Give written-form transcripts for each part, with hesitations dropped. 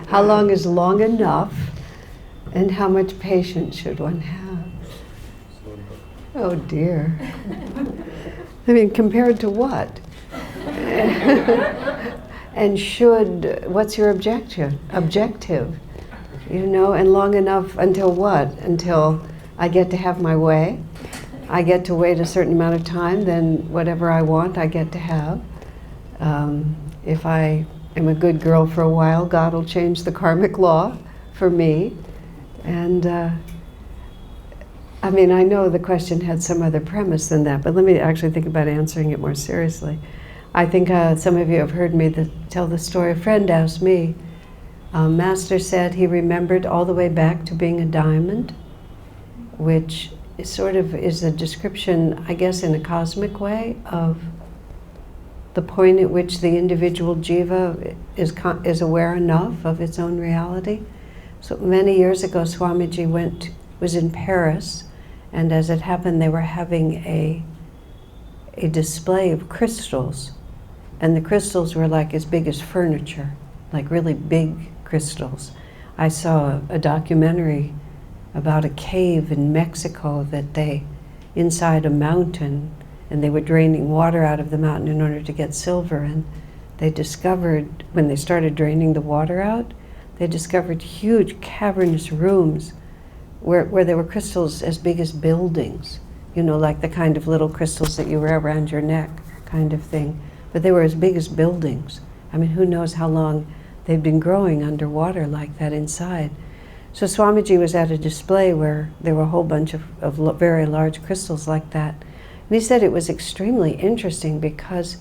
How long is long enough, and how much patience should one have? Oh dear. I mean, compared to what? And what's your objective? You know, and long enough until what? Until I get to have my way. I get to wait a certain amount of time, then whatever I want, I get to have. If I am a good girl for a while, God will change the karmic law for me. And I mean, I know the question had some other premise than that, but let me actually think about answering it more seriously. I think some of you have heard me tell the story. A friend asked me, Master said he remembered all the way back to being a diamond, which sort of is a description, I guess, in a cosmic way of the point at which the individual jiva is aware enough of its own reality. So many years ago, Swamiji was in Paris, and as it happened, they were having a display of crystals, and the crystals were like as big as furniture, like really big crystals. I saw a documentary about a cave in Mexico that inside a mountain, and they were draining water out of the mountain in order to get silver, and they discovered, when they started draining the water out, they discovered huge cavernous rooms where there were crystals as big as buildings, you know, like the kind of little crystals that you wear around your neck kind of thing. But they were as big as buildings. I mean, who knows how long they'd been growing underwater like that inside. So Swamiji was at a display where there were a whole bunch of very large crystals like that. And he said it was extremely interesting because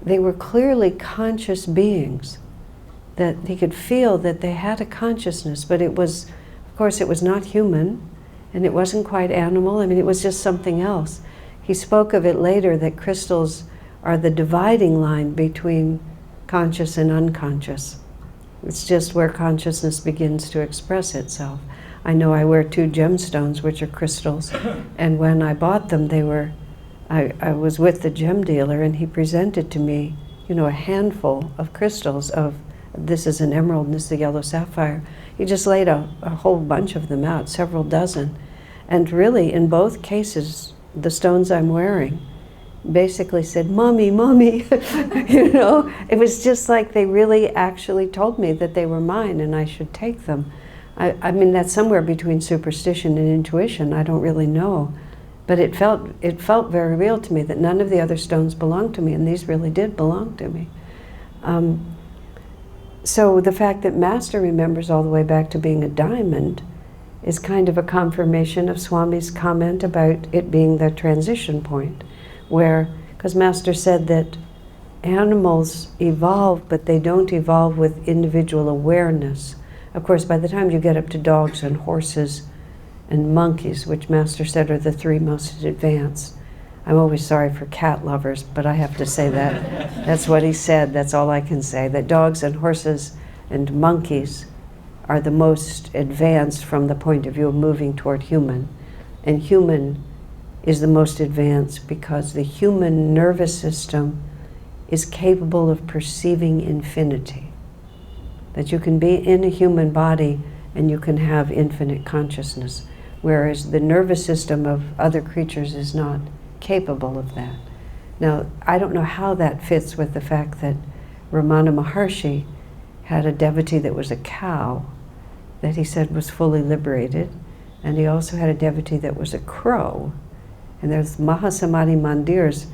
they were clearly conscious beings, that he could feel that they had a consciousness, but it was, of course, it was not human, and it wasn't quite animal. I mean, it was just something else. He spoke of it later, that crystals are the dividing line between conscious and unconscious. It's just where consciousness begins to express itself. I know I wear 2 gemstones, which are crystals, and when I bought them, I was with the gem dealer, and he presented to me, you know, a handful of crystals of, this is an emerald and this is a yellow sapphire. He just laid a whole bunch of them out, several dozen. And really, in both cases, the stones I'm wearing basically said, "Mommy, Mommy." You know, it was just like they really actually told me that they were mine and I should take them. I mean, that's somewhere between superstition and intuition. I don't really know. But it felt very real to me that none of the other stones belonged to me, and these really did belong to me. So the fact that Master remembers all the way back to being a diamond is kind of a confirmation of Swami's comment about it being the transition point, where, because Master said that animals evolve, but they don't evolve with individual awareness. Of course, by the time you get up to dogs and horses and monkeys, which Master said are the 3 most advanced. I'm always sorry for cat lovers, but I have to say that. That's what he said, that's all I can say, that dogs and horses and monkeys are the most advanced from the point of view of moving toward human. And human is the most advanced because the human nervous system is capable of perceiving infinity. That you can be in a human body and you can have infinite consciousness, whereas the nervous system of other creatures is not capable of that. Now, I don't know how that fits with the fact that Ramana Maharshi had a devotee that was a cow, that he said was fully liberated, and he also had a devotee that was a crow. And there's Mahasamadhi mandirs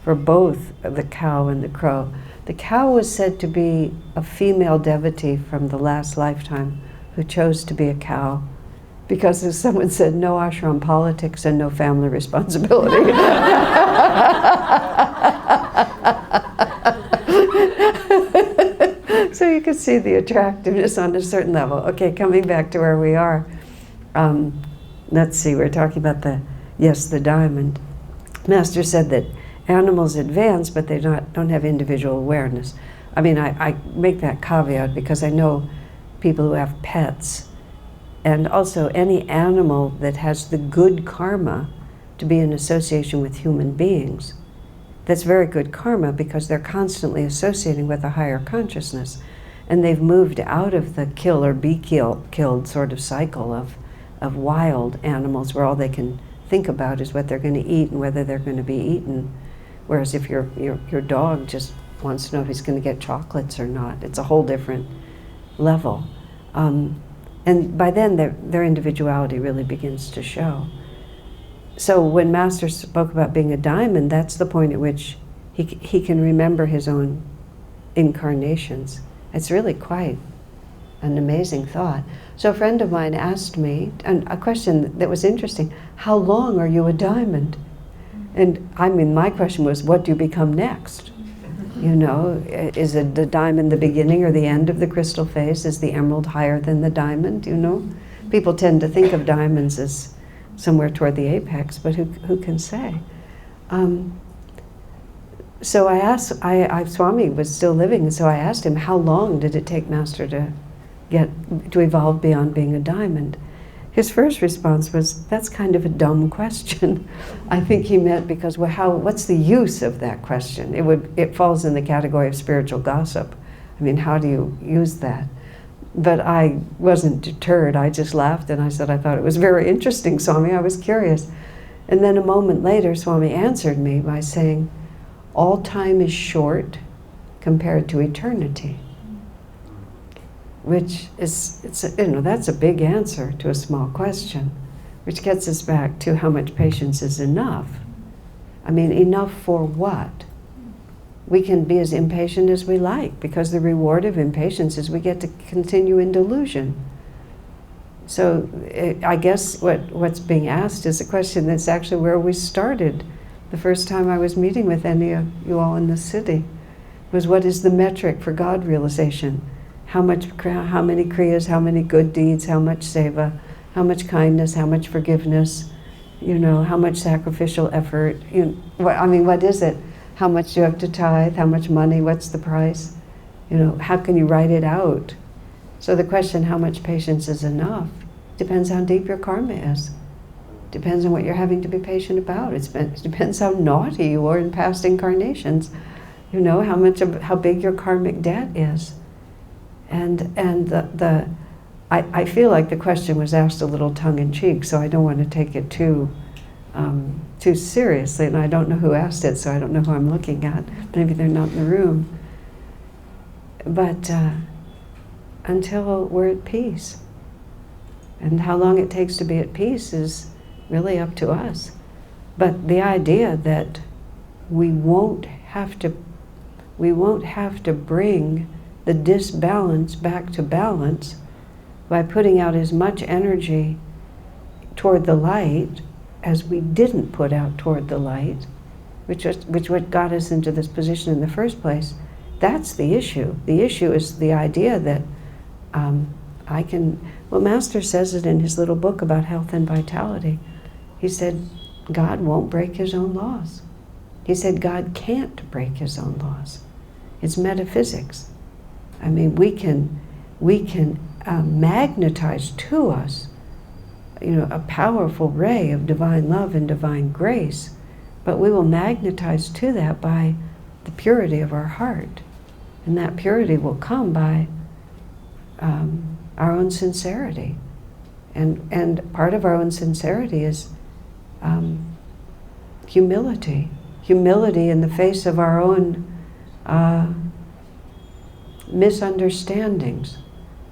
for both the cow and the crow. The cow was said to be a female devotee from the last lifetime who chose to be a cow, because as someone said, no ashram politics and no family responsibility. So you can see the attractiveness on a certain level. Okay, coming back to where we are. Let's see, we're talking about the diamond. Master said that animals advance, but they don't have individual awareness. I mean, I make that caveat because I know people who have pets, and also any animal that has the good karma to be in association with human beings, that's very good karma because they're constantly associating with a higher consciousness. And they've moved out of the kill or be killed sort of cycle of wild animals where all they can think about is what they're going to eat and whether they're going to be eaten. Whereas if your dog just wants to know if he's going to get chocolates or not, it's a whole different level. And by then their individuality really begins to show. So when Master spoke about being a diamond, that's the point at which he can remember his own incarnations. It's really quite an amazing thought. So a friend of mine asked me, and a question that was interesting, how long are you a diamond? And I mean, my question was, what do you become next? You know, is it the diamond the beginning or the end of the crystal phase? Is the emerald higher than the diamond, you know? People tend to think of diamonds as somewhere toward the apex, but who can say? So I asked, Swami was still living, and so I asked him, how long did it take Master to evolve beyond being a diamond? His first response was, that's kind of a dumb question. I think he meant because, well, what's the use of that question? It falls in the category of spiritual gossip. I mean, how do you use that? But I wasn't deterred. I just laughed and I said, I thought it was very interesting, Swami. I was curious. And then a moment later, Swami answered me by saying, all time is short compared to eternity. Which is, that's a big answer to a small question, which gets us back to how much patience is enough. I mean, enough for what? We can be as impatient as we like, because the reward of impatience is we get to continue in delusion. So I guess what's being asked is a question that's actually where we started the first time I was meeting with any of you all in the city, was what is the metric for God realization? How many kriyas, how many good deeds, how much seva, how much kindness, how much forgiveness, how much sacrificial effort. What is it? How much do you have to tithe? How much money? What's the price? How can you write it out? So the question, how much patience is enough, depends how deep your karma is. Depends on what you're having to be patient about. It depends how naughty you were in past incarnations. How big your karmic debt is. And I feel like the question was asked a little tongue-in-cheek, so I don't want to take it too seriously, and I don't know who asked it, so I don't know who I'm looking at. Maybe they're not in the room. But until we're at peace. And how long it takes to be at peace is really up to us. But the idea that we won't have to bring the disbalance back to balance by putting out as much energy toward the light as we didn't put out toward the light, which what got us into this position in the first place. That's the issue. The issue is the idea that Master says it in his little book about health and vitality. He said, God won't break his own laws. He said, God can't break his own laws. It's metaphysics. I mean, we can magnetize to us, a powerful ray of divine love and divine grace, but we will magnetize to that by the purity of our heart. And that purity will come by our own sincerity. And part of our own sincerity is humility. Humility in the face of our own misunderstandings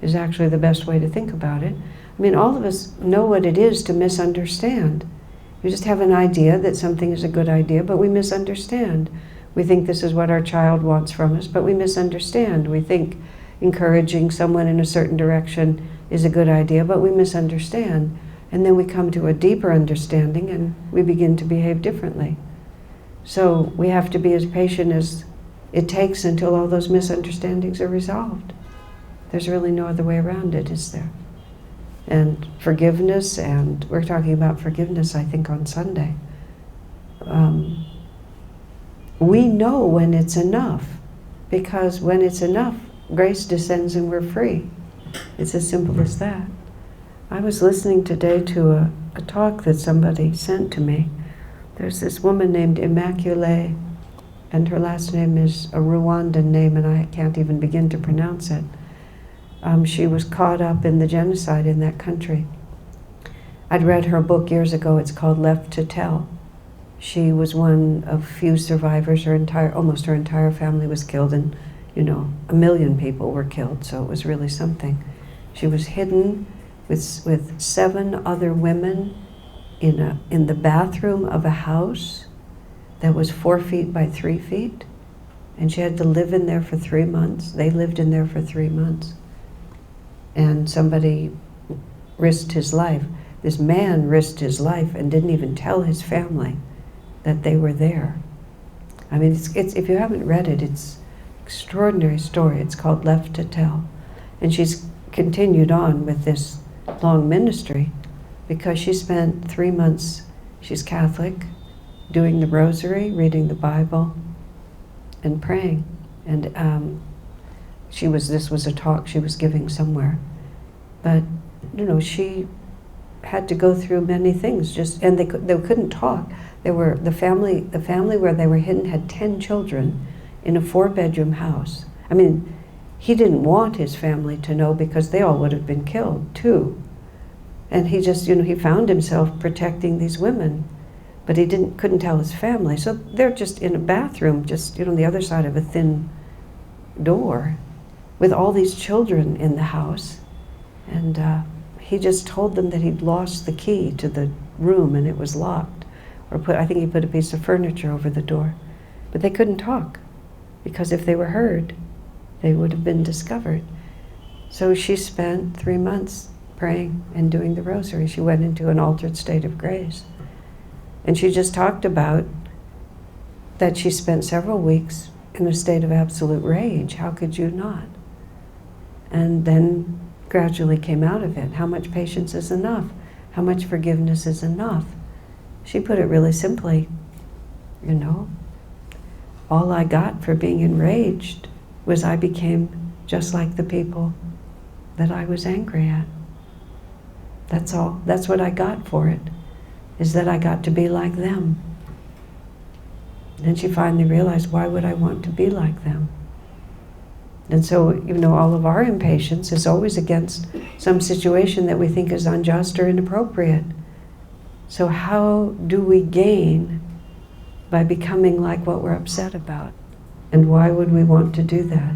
is actually the best way to think about it. I mean, all of us know what it is to misunderstand. We just have an idea that something is a good idea, but we misunderstand. We think this is what our child wants from us, but we misunderstand. We think encouraging someone in a certain direction is a good idea, but we misunderstand. And then we come to a deeper understanding and we begin to behave differently. So we have to be as patient as it takes until all those misunderstandings are resolved. There's really no other way around it, is there? And forgiveness, and we're talking about forgiveness, I think, on Sunday. We know when it's enough, because when it's enough, grace descends and we're free. It's as simple as that. I was listening today to a talk that somebody sent to me. There's this woman named Immaculée and her last name is a Rwandan name, and I can't even begin to pronounce it. She was caught up in the genocide in that country. I'd read her book years ago. It's called Left to Tell. She was one of few survivors. Almost her entire family was killed, and 1 million people were killed, so it was really something. She was hidden with 7 other women in the bathroom of a house that was 4 feet by 3 feet, and she had to live in there for 3 months. They lived in there for 3 months. And somebody risked his life. This man risked his life and didn't even tell his family that they were there. I mean, it's if you haven't read it, it's an extraordinary story. It's called Left to Tell. And she's continued on with this long ministry because she spent 3 months, she's Catholic, doing the rosary, reading the Bible, and praying. And this was a talk she was giving somewhere. But, she had to go through many things, and they couldn't talk. The family where they were hidden had 10 children in a 4-bedroom house. I mean, he didn't want his family to know because they all would have been killed too. And he just, he found himself protecting these women, but he couldn't tell his family. So they're just in a bathroom, just, on the other side of a thin door with all these children in the house. And he just told them that he'd lost the key to the room and it was locked. I think he put a piece of furniture over the door. But they couldn't talk because if they were heard, they would have been discovered. So she spent 3 months praying and doing the rosary. She went into an altered state of grace. And she just talked about that she spent several weeks in a state of absolute rage. How could you not? And then gradually came out of it. How much patience is enough? How much forgiveness is enough? She put it really simply, all I got for being enraged was I became just like the people that I was angry at. That's all. That's what I got for it, is that I got to be like them. Then she finally realized, why would I want to be like them? And so, all of our impatience is always against some situation that we think is unjust or inappropriate. So how do we gain by becoming like what we're upset about? And why would we want to do that?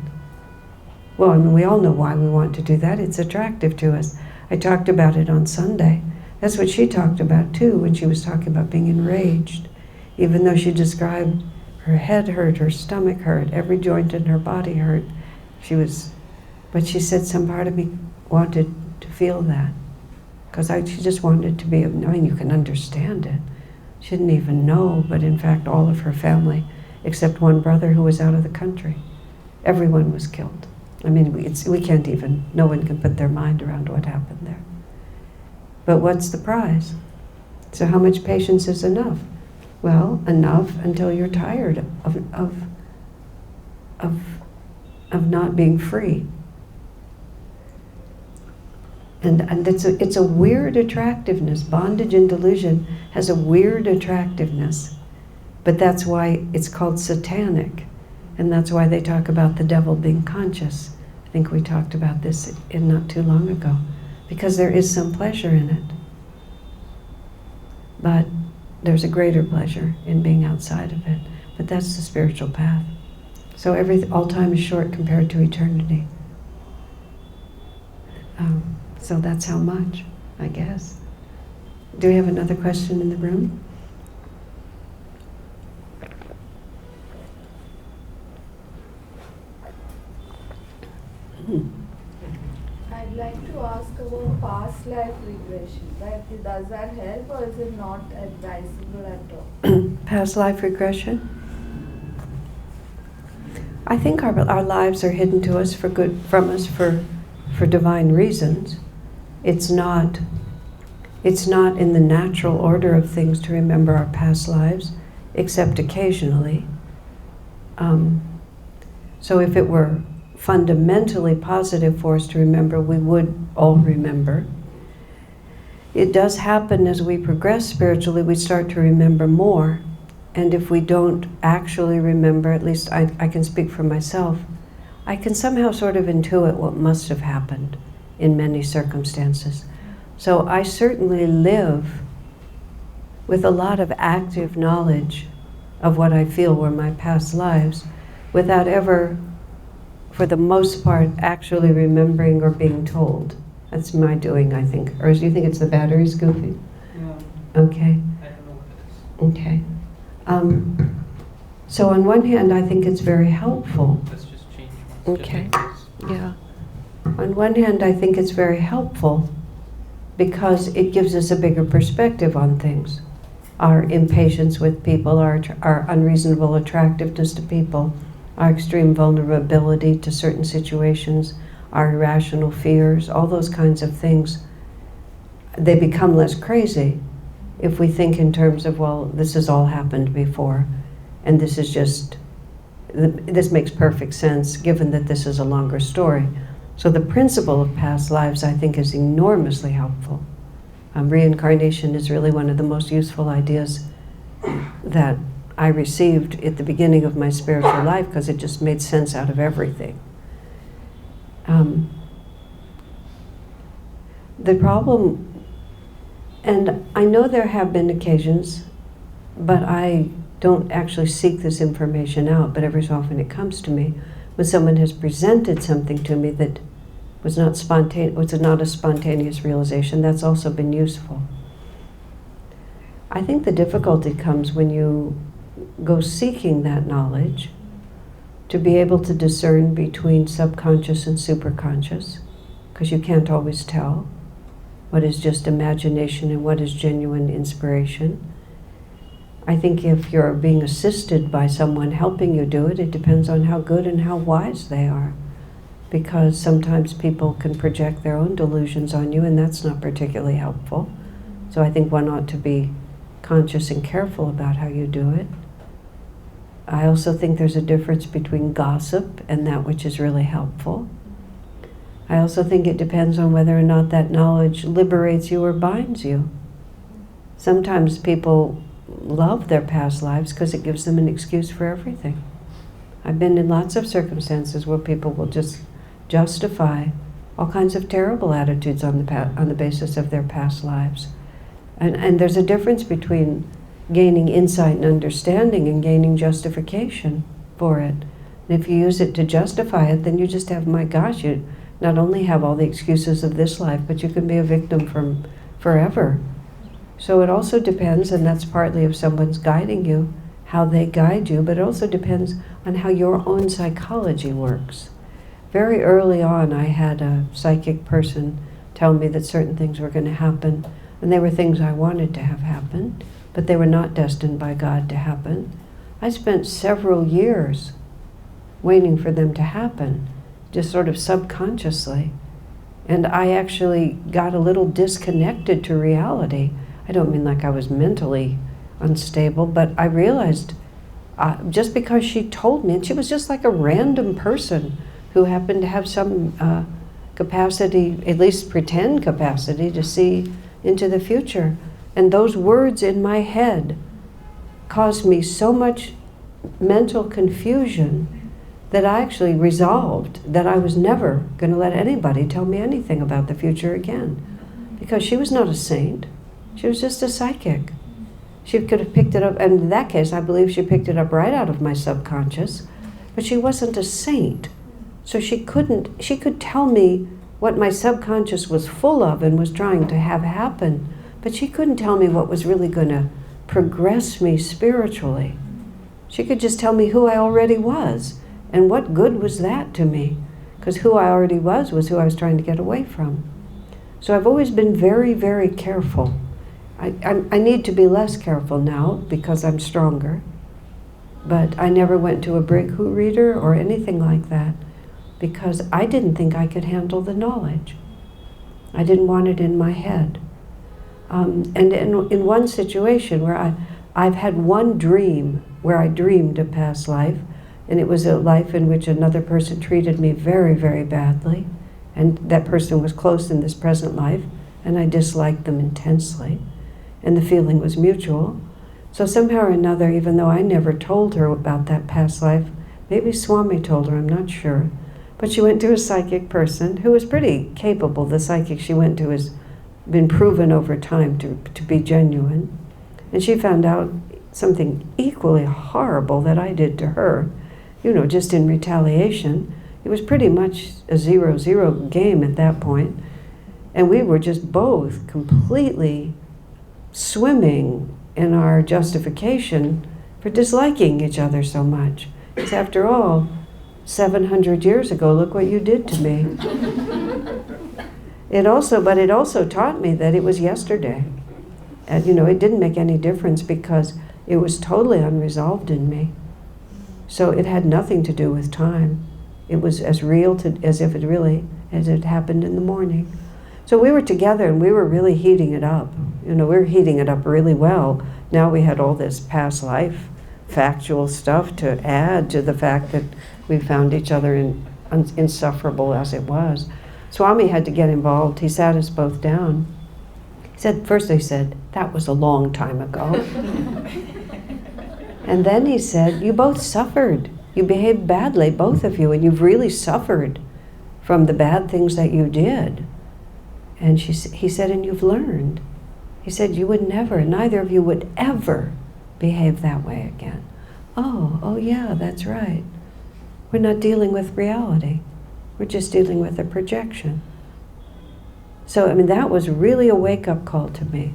Well, we all know why we want to do that. It's attractive to us. I talked about it on Sunday. That's what she talked about too when she was talking about being enraged. Even though she described her head hurt, her stomach hurt, every joint in her body hurt. But she said some part of me wanted to feel that. Because she just wanted to be, you can understand it. She didn't even know, but in fact all of her family, except one brother who was out of the country, everyone was killed. We can't even, no one can put their mind around what happened there. But what's the prize? So how much patience is enough? Well, enough until you're tired of not being free. And it's a weird attractiveness. Bondage and delusion has a weird attractiveness. But that's why it's called satanic. And that's why they talk about the devil being conscious. I think we talked about this not too long ago. Because there is some pleasure in it. But there's a greater pleasure in being outside of it. But that's the spiritual path. So all time is short compared to eternity. So that's how much, I guess. Do we have another question in the room? I'd like to ask about past life regression. Does that help or is it not advisable at all? Past life regression? I think our lives are hidden to us from us for divine reasons. It's not in the natural order of things to remember our past lives, except occasionally. So if it were fundamentally positive for us to remember, we would all remember. It does happen as we progress spiritually, we start to remember more. And if we don't actually remember, at least I can speak for myself, I can somehow sort of intuit what must have happened in many circumstances. So I certainly live with a lot of active knowledge of what I feel were my past lives without ever, for the most part, actually remembering or being told. That's my doing, I think. Or do you think it's the batteries goofy? No. Okay. I don't know what it is. Okay. So on one hand, I think it's very helpful. Let's just change one. Okay. Yeah. On one hand, I think it's very helpful because it gives us a bigger perspective on things. Our impatience with people, our unreasonable attractiveness to people, our extreme vulnerability to certain situations, our irrational fears, all those kinds of things, they become less crazy if we think in terms of, well, this has all happened before, and this is just, this makes perfect sense given that this is a longer story. So the principle of past lives, I think, is enormously helpful. Reincarnation is really one of the most useful ideas that I received at the beginning of my spiritual life because it just made sense out of everything. The problem, and I know there have been occasions, but I don't actually seek this information out, but every so often it comes to me when someone has presented something to me that was not a spontaneous realization. That's also been useful. I think the difficulty comes when you go seeking that knowledge to be able to discern between subconscious and superconscious, because you can't always tell what is just imagination and what is genuine inspiration. I think if you're being assisted by someone helping you do it, it depends on how good and how wise they are. Because sometimes people can project their own delusions on you, and that's not particularly helpful. So I think one ought to be conscious and careful about how you do it. I also think there's a difference between gossip and that which is really helpful. I also think it depends on whether or not that knowledge liberates you or binds you. Sometimes people love their past lives because it gives them an excuse for everything. I've been in lots of circumstances where people will just justify all kinds of terrible attitudes on the basis of their past lives. And there's a difference between gaining insight and understanding and gaining justification for it. And if you use it to justify it, then you just have, my gosh, you not only have all the excuses of this life, but you can be a victim from forever. So it also depends, and that's partly if someone's guiding you, how they guide you, but it also depends on how your own psychology works. Very early on, I had a psychic person tell me that certain things were going to happen, and they were things I wanted to have happen, but they were not destined by God to happen. I spent several years waiting for them to happen, just sort of subconsciously. And I actually got a little disconnected to reality. I don't mean like I was mentally unstable, but I realized just because she told me, and she was just like a random person who happened to have some capacity, at least pretend capacity, to see into the future. And those words in my head caused me so much mental confusion that I actually resolved that I was never going to let anybody tell me anything about the future again. Because she was not a saint. She was just a psychic. She could have picked it up, and in that case, I believe she picked it up right out of my subconscious, but she wasn't a saint. So she could tell me what my subconscious was full of and was trying to have happen, but she couldn't tell me what was really going to progress me spiritually. She could just tell me who I already was, and what good was that to me? Because who I already was who I was trying to get away from. So I've always been very, very careful. I need to be less careful now because I'm stronger, but I never went to a Breakthrough reader or anything like that because I didn't think I could handle the knowledge. I didn't want it in my head. And in one situation where I've had one dream where I dreamed a past life, and it was a life in which another person treated me very, very badly, and that person was close in this present life, and I disliked them intensely, and the feeling was mutual. So somehow or another, even though I never told her about that past life, maybe Swami told her, I'm not sure, but she went to a psychic person who was pretty capable. The psychic she went to has been proven over time to be genuine. And she found out something equally horrible that I did to her, just in retaliation. It was pretty much a 0-0 game at that point. And we were just both completely swimming in our justification for disliking each other so much. Because after all, 700 years ago, look what you did to me. It also taught me that it was yesterday. And, it didn't make any difference because it was totally unresolved in me. So it had nothing to do with time. It was as real as if it happened in the morning. So we were together and we were really heating it up. We were heating it up really well. Now we had all this past life, factual stuff to add to the fact that we found each other insufferable as it was. Swami had to get involved. He sat us both down. First he said, that was a long time ago. And then he said, you both suffered. You behaved badly, both of you, and you've really suffered from the bad things that you did. And he said, and you've learned. He said, you would never, neither of you would ever behave that way again. Oh yeah, that's right. We're not dealing with reality. We're just dealing with a projection. So, that was really a wake-up call to me.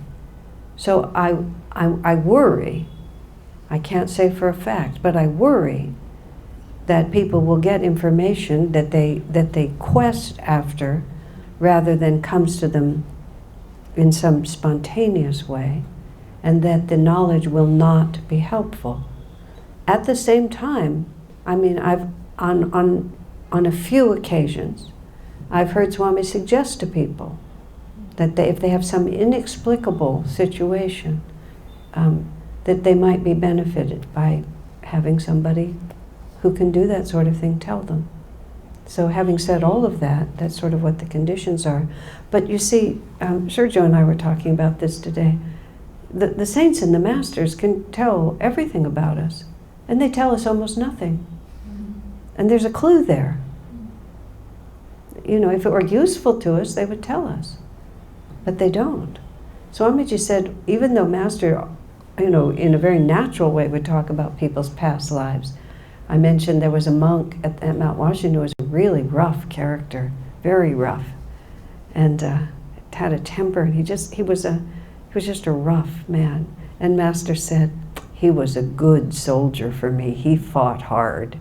So I worry, I can't say for a fact, but I worry that people will get information that they quest after rather than comes to them in some spontaneous way, and that the knowledge will not be helpful. At the same time, I've on a few occasions, I've heard Swami suggest to people that if they have some inexplicable situation, that they might be benefited by having somebody who can do that sort of thing tell them. So having said all of that, that's sort of what the conditions are. But you see, Sergio and I were talking about this today. The saints and the masters can tell everything about us, and they tell us almost nothing. And there's a clue there. If it were useful to us, they would tell us. But they don't. Swamiji said, even though Master, in a very natural way would talk about people's past lives. I mentioned there was a monk at Mount Washington who was a really rough character, very rough, and had a temper. And he was just a rough man. And Master said, he was a good soldier for me. He fought hard.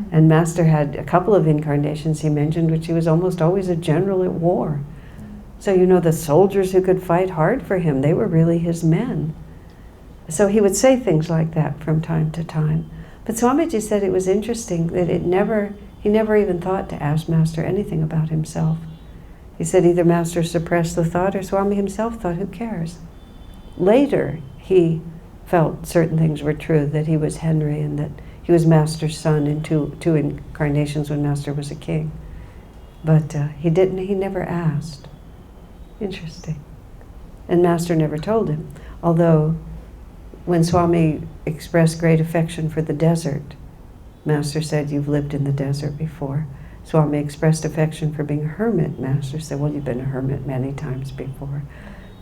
And Master had a couple of incarnations he mentioned, which he was almost always a general at war. So the soldiers who could fight hard for him, they were really his men. So he would say things like that from time to time. But Swamiji said it was interesting that he never even thought to ask Master anything about himself. He said either Master suppressed the thought or Swami himself thought, who cares? Later, he felt certain things were true, that he was Henry and that he was Master's son in two incarnations when Master was a king. But he never asked. Interesting. And Master never told him. Although, when Swami expressed great affection for the desert, Master said, you've lived in the desert before. Swami expressed affection for being a hermit. Master said, well, you've been a hermit many times before.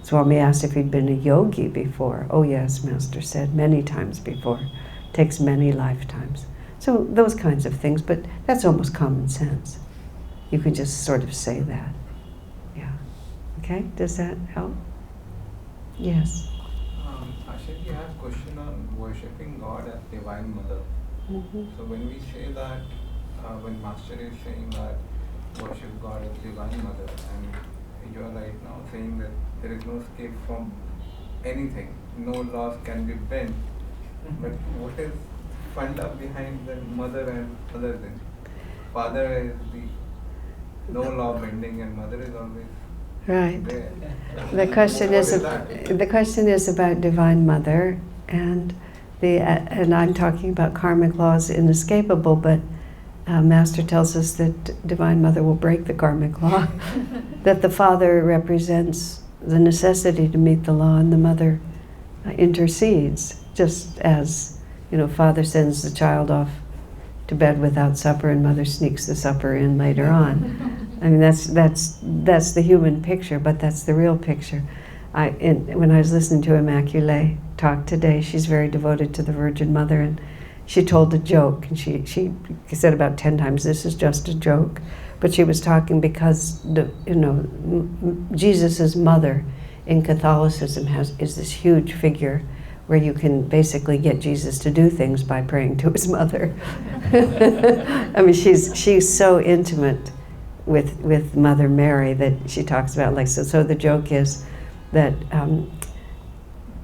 Swami asked if he'd been a yogi before. Oh yes, Master said, many times before. Takes many lifetimes. So those kinds of things, but that's almost common sense. You can just sort of say that. Yeah. Okay, does that help? Yes. Asha, you have a question on worshipping God as Divine Mother. So when we say that, when Master is saying that worship God as Divine Mother, and you are right now saying that there is no escape from anything, no laws can be bent. But what is funda behind the mother and other thing? Father is no law bending, and mother is always right. there. The question is about Divine Mother, and I'm talking about karmic laws inescapable, but Master tells us that Divine Mother will break the karmic law, that the Father represents the necessity to meet the law, and the Mother intercedes just as, father sends the child off to bed without supper and mother sneaks the supper in later on. I mean, that's the human picture, but that's the real picture. When I was listening to Immaculée talk today, she's very devoted to the Virgin Mother, and she told a joke, and she said about 10 times, "This is just a joke." But she was talking because Jesus's mother in Catholicism is this huge figure where you can basically get Jesus to do things by praying to his mother. I mean, she's so intimate with Mother Mary that she talks about, like, so the joke is that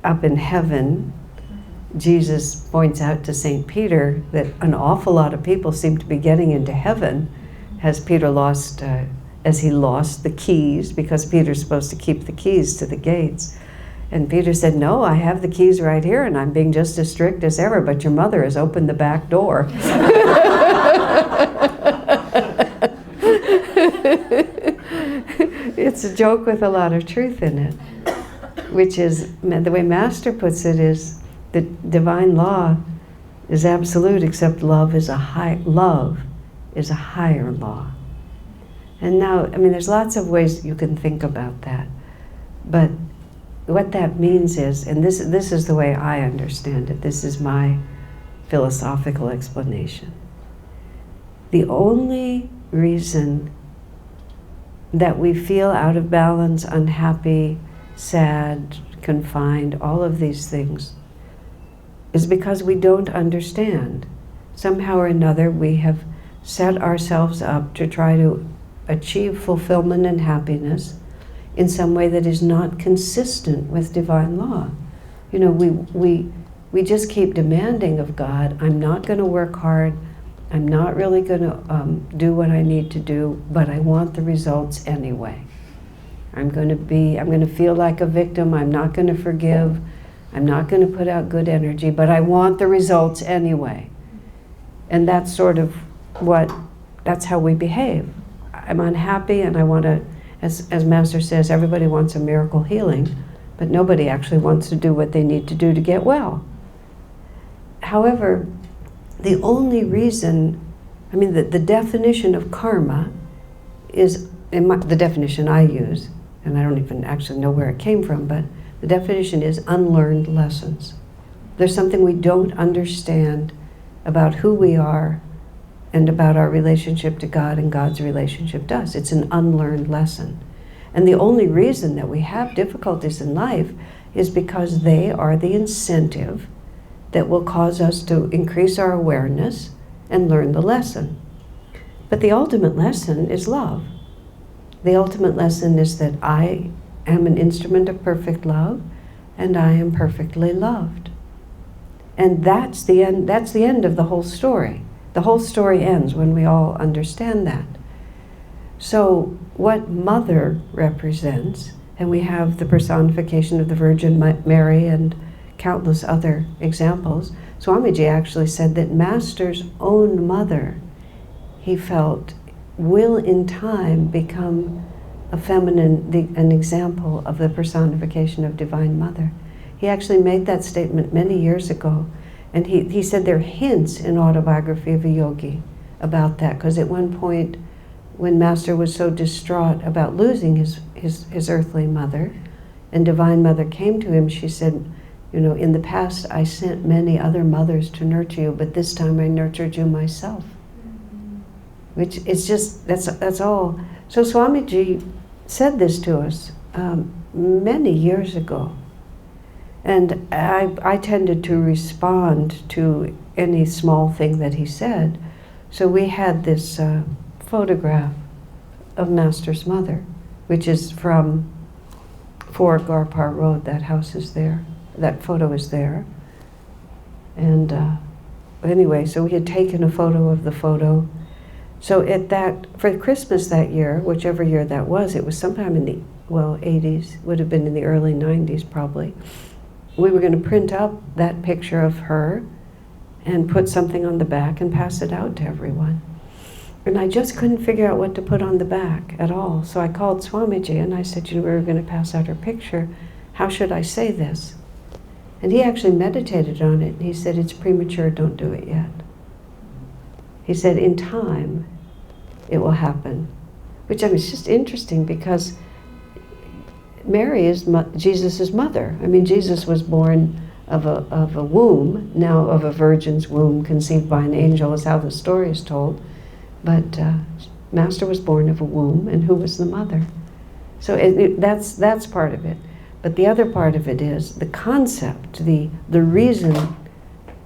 up in heaven, Jesus points out to St. Peter that an awful lot of people seem to be getting into heaven as Peter lost the keys, because Peter's supposed to keep the keys to the gates. And Peter said, "No, I have the keys right here, and I'm being just as strict as ever, but your mother has opened the back door." It's a joke with a lot of truth in it, which is, the way Master puts it is, the divine law is absolute, except love is a higher law. And now, I mean, there's lots of ways you can think about that, but what that means is, and this is the way I understand it, this is my philosophical explanation. The only reason that we feel out of balance, unhappy, sad, confined, all of these things, is because we don't understand. Somehow or another we have set ourselves up to try to achieve fulfillment and happiness in some way that is not consistent with divine law. We just keep demanding of God, "I'm not going to work hard, I'm not really going to do what I need to do, but I want the results anyway. I'm going to feel like a victim, I'm not going to forgive, I'm not going to put out good energy, but I want the results anyway." And that's sort of that's how we behave. I'm unhappy and I want to, as Master says, everybody wants a miracle healing, but nobody actually wants to do what they need to do to get well. However, the only reason, the definition of karma is, the definition I use, and I don't even actually know where it came from, but the definition is unlearned lessons. There's something we don't understand about who we are and about our relationship to God and God's relationship to us. It's an unlearned lesson. And the only reason that we have difficulties in life is because they are the incentive that will cause us to increase our awareness and learn the lesson. But the ultimate lesson is love. The ultimate lesson is that I am an instrument of perfect love and I am perfectly loved. And that's the end of the whole story. The whole story ends when we all understand that. So what Mother represents, and we have the personification of the Virgin Mary and countless other examples. Swamiji actually said that Master's own mother, he felt, will in time become a feminine, an example of the personification of Divine Mother. He actually made that statement many years ago. And he said there are hints in Autobiography of a Yogi about that, because at one point when Master was so distraught about losing his earthly mother, and Divine Mother came to him, she said, in the past I sent many other mothers to nurture you, but this time I nurtured you myself. Which is just, that's all. So Swamiji said this to us many years ago. And I tended to respond to any small thing that he said. So we had this photograph of Master's mother, which is from 4 Garpar Road. That house is there. That photo is there. And anyway, so we had taken a photo of the photo. So for Christmas that year, whichever year that was, it was sometime in the 80s, would have been in the early 90s probably. We were going to print up that picture of her and put something on the back and pass it out to everyone. And I just couldn't figure out what to put on the back at all. So I called Swamiji and I said, we were going to pass out her picture. How should I say this? And he actually meditated on it. He said, it's premature, don't do it yet. He said, in time, it will happen. Which, I mean, it's just interesting because Mary is Jesus' mother. I mean, Jesus was born of a womb, now of a virgin's womb, conceived by an angel, is how the story is told. But Master was born of a womb, and who was the mother? So that's part of it. But the other part of it is the concept, the reason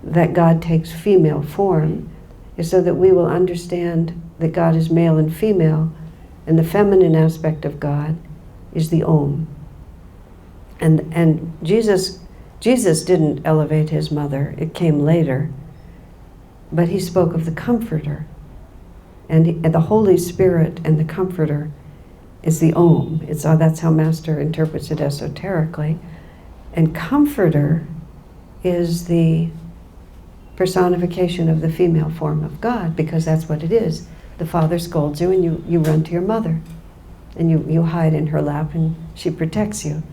that God takes female form is so that we will understand that God is male and female, and the feminine aspect of God is the Om. And Jesus didn't elevate his mother, it came later, but he spoke of the Comforter. And the Holy Spirit and the Comforter is the Om. That's how Master interprets it esoterically. And Comforter is the personification of the female form of God, because that's what it is. The father scolds you and you run to your mother. And you hide in her lap and she protects you.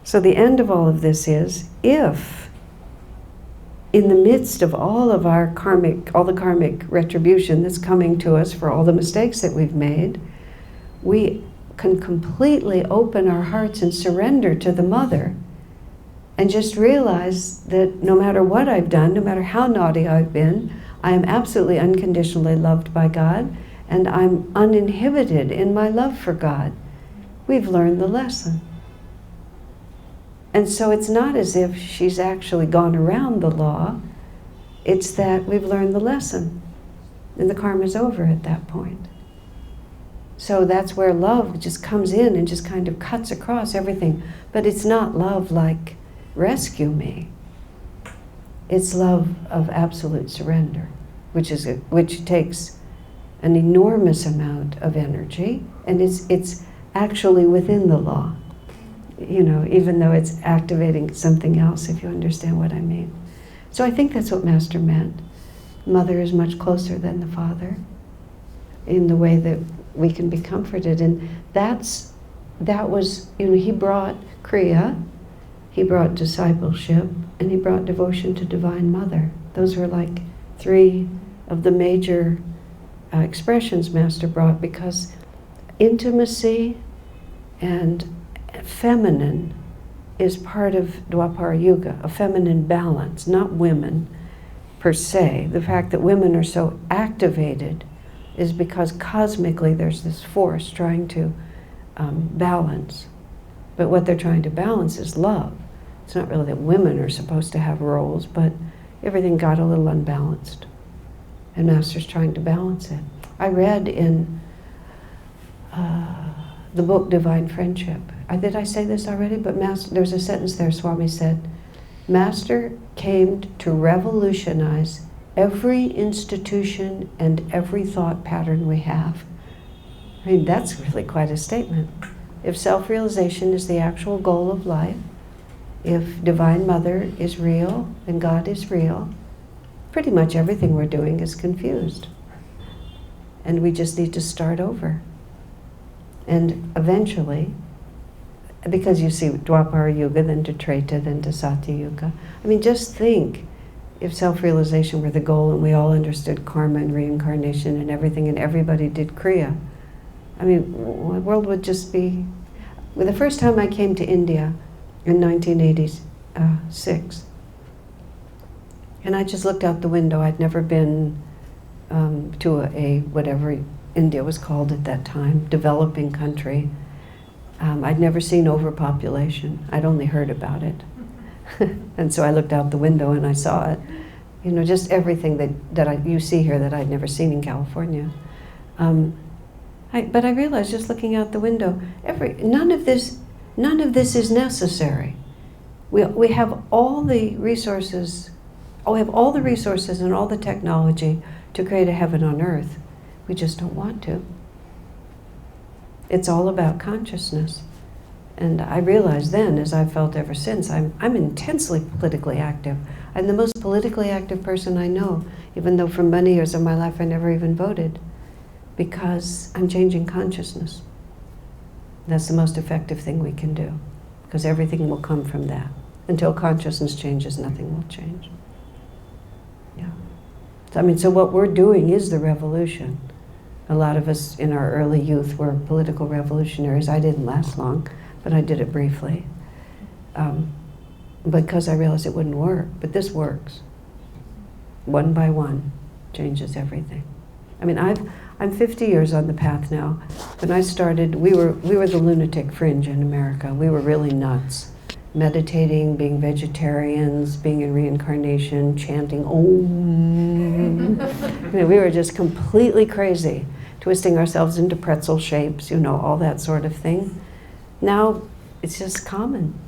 So the end of all of this is, if in the midst of all the karmic retribution that's coming to us for all the mistakes that we've made, we can completely open our hearts and surrender to the mother and just realize that no matter what I've done, no matter how naughty I've been, I am absolutely unconditionally loved by God, and I'm uninhibited in my love for God. We've learned the lesson. And so it's not as if she's actually gone around the law, it's that we've learned the lesson, and the karma's over at that point. So that's where love just comes in and just kind of cuts across everything. But it's not love like, rescue me. It's love of absolute surrender, which takes an enormous amount of energy, and it's actually within the law. You know, even though it's activating something else, if you understand what I mean. So I think that's what Master meant. Mother is much closer than the father in the way that we can be comforted. And that was, you know, he brought Kriya, he brought discipleship, and he brought devotion to Divine Mother. Those were like three of the major expressions Master brought, because intimacy and feminine is part of Dwapara Yuga, a feminine balance, not women per se. The fact that women are so activated is because cosmically there's this force trying to balance. But what they're trying to balance is love. It's not really that women are supposed to have roles, but everything got a little unbalanced. And Master's trying to balance it. I read in the book Divine Friendship. Did I say this already? But there's a sentence there, Swami said, Master came to revolutionize every institution and every thought pattern we have. I mean, that's really quite a statement. If self-realization is the actual goal of life, if Divine Mother is real and God is real, pretty much everything we're doing is confused. And we just need to start over. And eventually, because you see Dwapara Yuga, then to Treta, then to Satya Yuga. I mean, just think if self-realization were the goal and we all understood karma and reincarnation and everything, and everybody did Kriya. I mean, the world would just be... Well, the first time I came to India in 1986, and I just looked out the window. I'd never been to a whatever India was called at that time, developing country. I'd never seen overpopulation. I'd only heard about it. And so I looked out the window and I saw it. You know, just everything that you see here that I'd never seen in California. But I realized just looking out the window, none of this is necessary. We have all the resources. We have all the resources and all the technology to create a heaven on earth. We just don't want to. It's all about consciousness. And I realized then, as I've felt ever since, I'm intensely politically active. I'm the most politically active person I know, even though for many years of my life I never even voted, because I'm changing consciousness. That's the most effective thing we can do, because everything will come from that. Until consciousness changes, nothing will change. Yeah. So, I mean, so what we're doing is the revolution. A lot of us in our early youth were political revolutionaries. I didn't last long, but I did it briefly. Because I realized it wouldn't work. But this works. One by one, changes everything. I mean, I'm 50 years on the path now. When I started, we were the lunatic fringe in America. We were really nuts. Meditating, being vegetarians, being in reincarnation, chanting Om. I mean, we were just completely crazy, twisting ourselves into pretzel shapes, you know, all that sort of thing. Now, it's just common.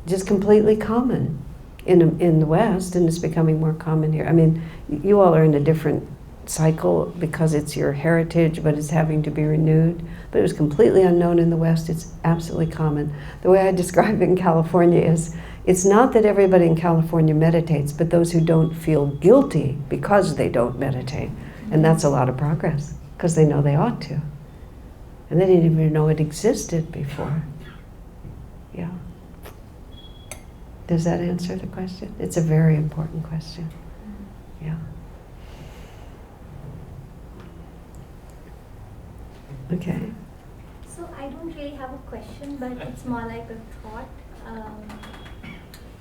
Just completely common in the West, and it's becoming more common here. I mean, you all are in a different cycle because it's your heritage, but it's having to be renewed. But it was completely unknown in the West. It's absolutely common. The way I describe it in California is, it's not that everybody in California meditates, but those who don't feel guilty because they don't meditate. And that's a lot of progress, because they know they ought to. And they didn't even know it existed before. Yeah. Does that answer the question? It's a very important question. Yeah. Okay. So I don't really have a question, but it's more like a thought.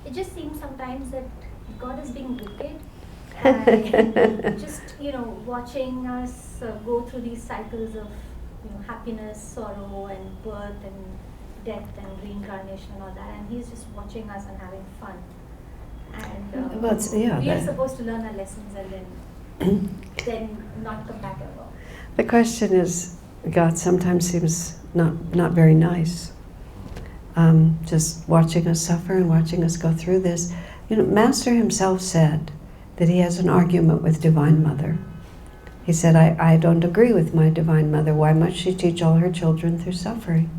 It just seems sometimes that God is being wicked. And just, watching us go through these cycles of, happiness, sorrow, and birth, and death, and reincarnation, and all that. And He's just watching us and having fun. And we are supposed to learn our lessons and then not come back ever. The question is, God sometimes seems not very nice. Just watching us suffer and watching us go through this. Master himself said that he has an argument with Divine Mother. He said, I don't agree with my Divine Mother. Why must she teach all her children through suffering?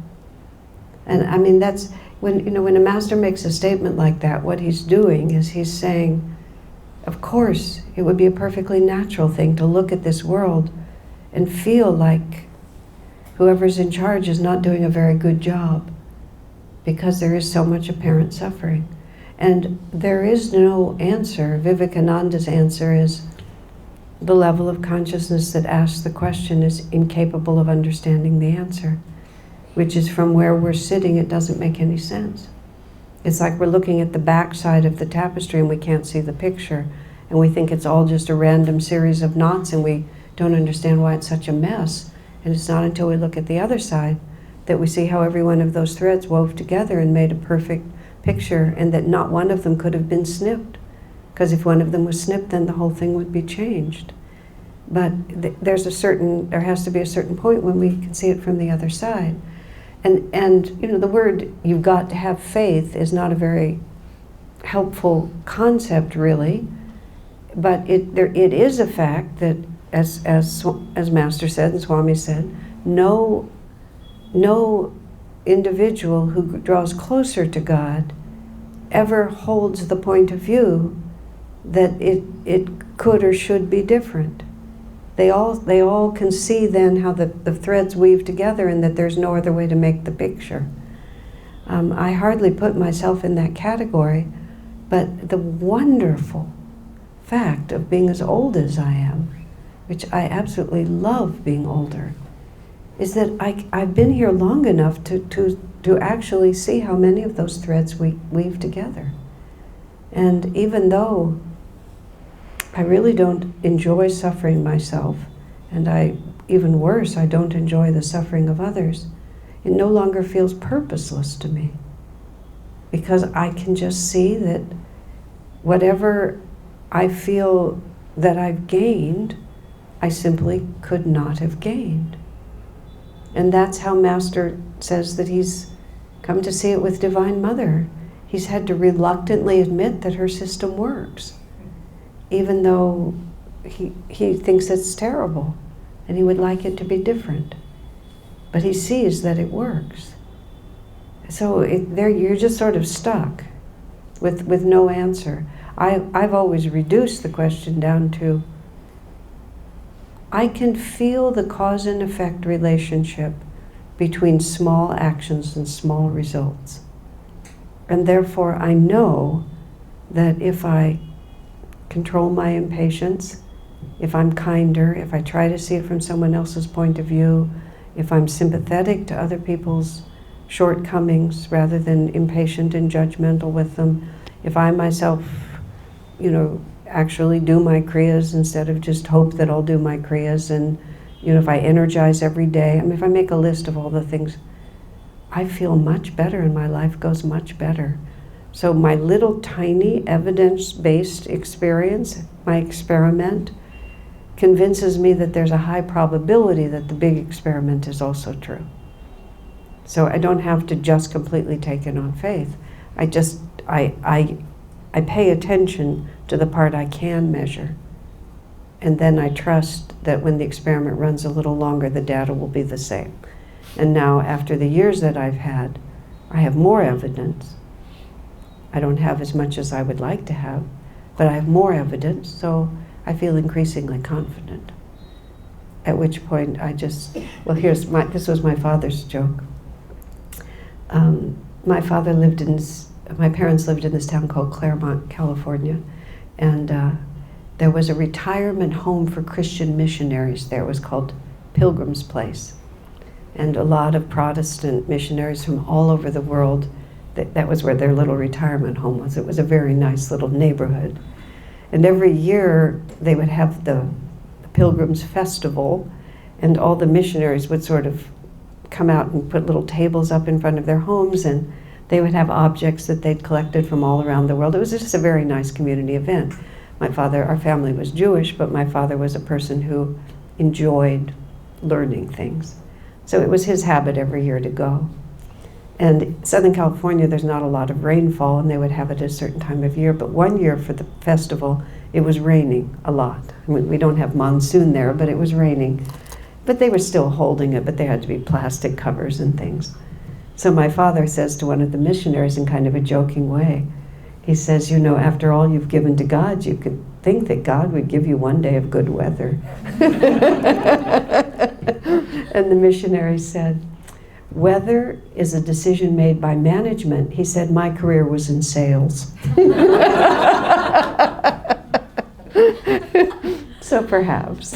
And I mean, that's when a master makes a statement like that, what he's doing is he's saying, of course, it would be a perfectly natural thing to look at this world and feel like whoever's in charge is not doing a very good job, because there is so much apparent suffering. And there is no answer. Vivekananda's answer is, the level of consciousness that asks the question is incapable of understanding the answer, which is from where we're sitting, it doesn't make any sense. It's like we're looking at the back side of the tapestry and we can't see the picture, and we think it's all just a random series of knots, and we don't understand why it's such a mess. And it's not until we look at the other side that we see how every one of those threads wove together and made a perfect picture, and that not one of them could have been snipped. Because if one of them was snipped, then the whole thing would be changed. But there has to be a certain point when we can see it from the other side. And the word, you've got to have faith, is not a very helpful concept, really. But it is a fact that, as Master said and Swami said, no individual who draws closer to God ever holds the point of view that it could or should be different. They all can see then how the threads weave together, and that there's no other way to make the picture. I hardly put myself in that category, but the wonderful fact of being as old as I am, which I absolutely love being older, is that I've been here long enough to actually see how many of those threads weave together. And even though I really don't enjoy suffering myself, and even worse, I don't enjoy the suffering of others, it no longer feels purposeless to me, because I can just see that whatever I feel that I've gained, I simply could not have gained. And that's how Master says that he's come to see it with Divine Mother. He's had to reluctantly admit that her system works, even though he thinks it's terrible and he would like it to be different. But he sees that it works. So you're just sort of stuck with no answer. I've always reduced the question down to, I can feel the cause and effect relationship between small actions and small results. And therefore I know that if I control my impatience, if I'm kinder, if I try to see it from someone else's point of view, if I'm sympathetic to other people's shortcomings rather than impatient and judgmental with them, if I myself, actually do my kriyas instead of just hope that I'll do my kriyas, and if I energize every day, if I make a list of all the things, I feel much better and my life goes much better. So my little tiny evidence-based experience, my experiment, convinces me that there's a high probability that the big experiment is also true. So I don't have to just completely take it on faith. I pay attention to the part I can measure. And then I trust that when the experiment runs a little longer, the data will be the same. And now, after the years that I've had, I have more evidence. I don't have as much as I would like to have, but I have more evidence, so I feel increasingly confident. At which point this was my father's joke. My parents lived in this town called Claremont, California, and there was a retirement home for Christian missionaries there. It was called Pilgrim's Place. And a lot of Protestant missionaries from all over the world, that was where their little retirement home was. It was a very nice little neighborhood. And every year they would have the Pilgrims Festival, and all the missionaries would sort of come out and put little tables up in front of their homes, and they would have objects that they'd collected from all around the world. It was just a very nice community event. Our family was Jewish, but my father was a person who enjoyed learning things. So it was his habit every year to go. And Southern California, there's not a lot of rainfall, and they would have it at a certain time of year. But one year for the festival, it was raining a lot. We don't have monsoon there, but it was raining. But they were still holding it, but there had to be plastic covers and things. So my father says to one of the missionaries in kind of a joking way, he says, after all you've given to God, you could think that God would give you one day of good weather. And the missionary said, weather is a decision made by management. He said, my career was in sales. So perhaps.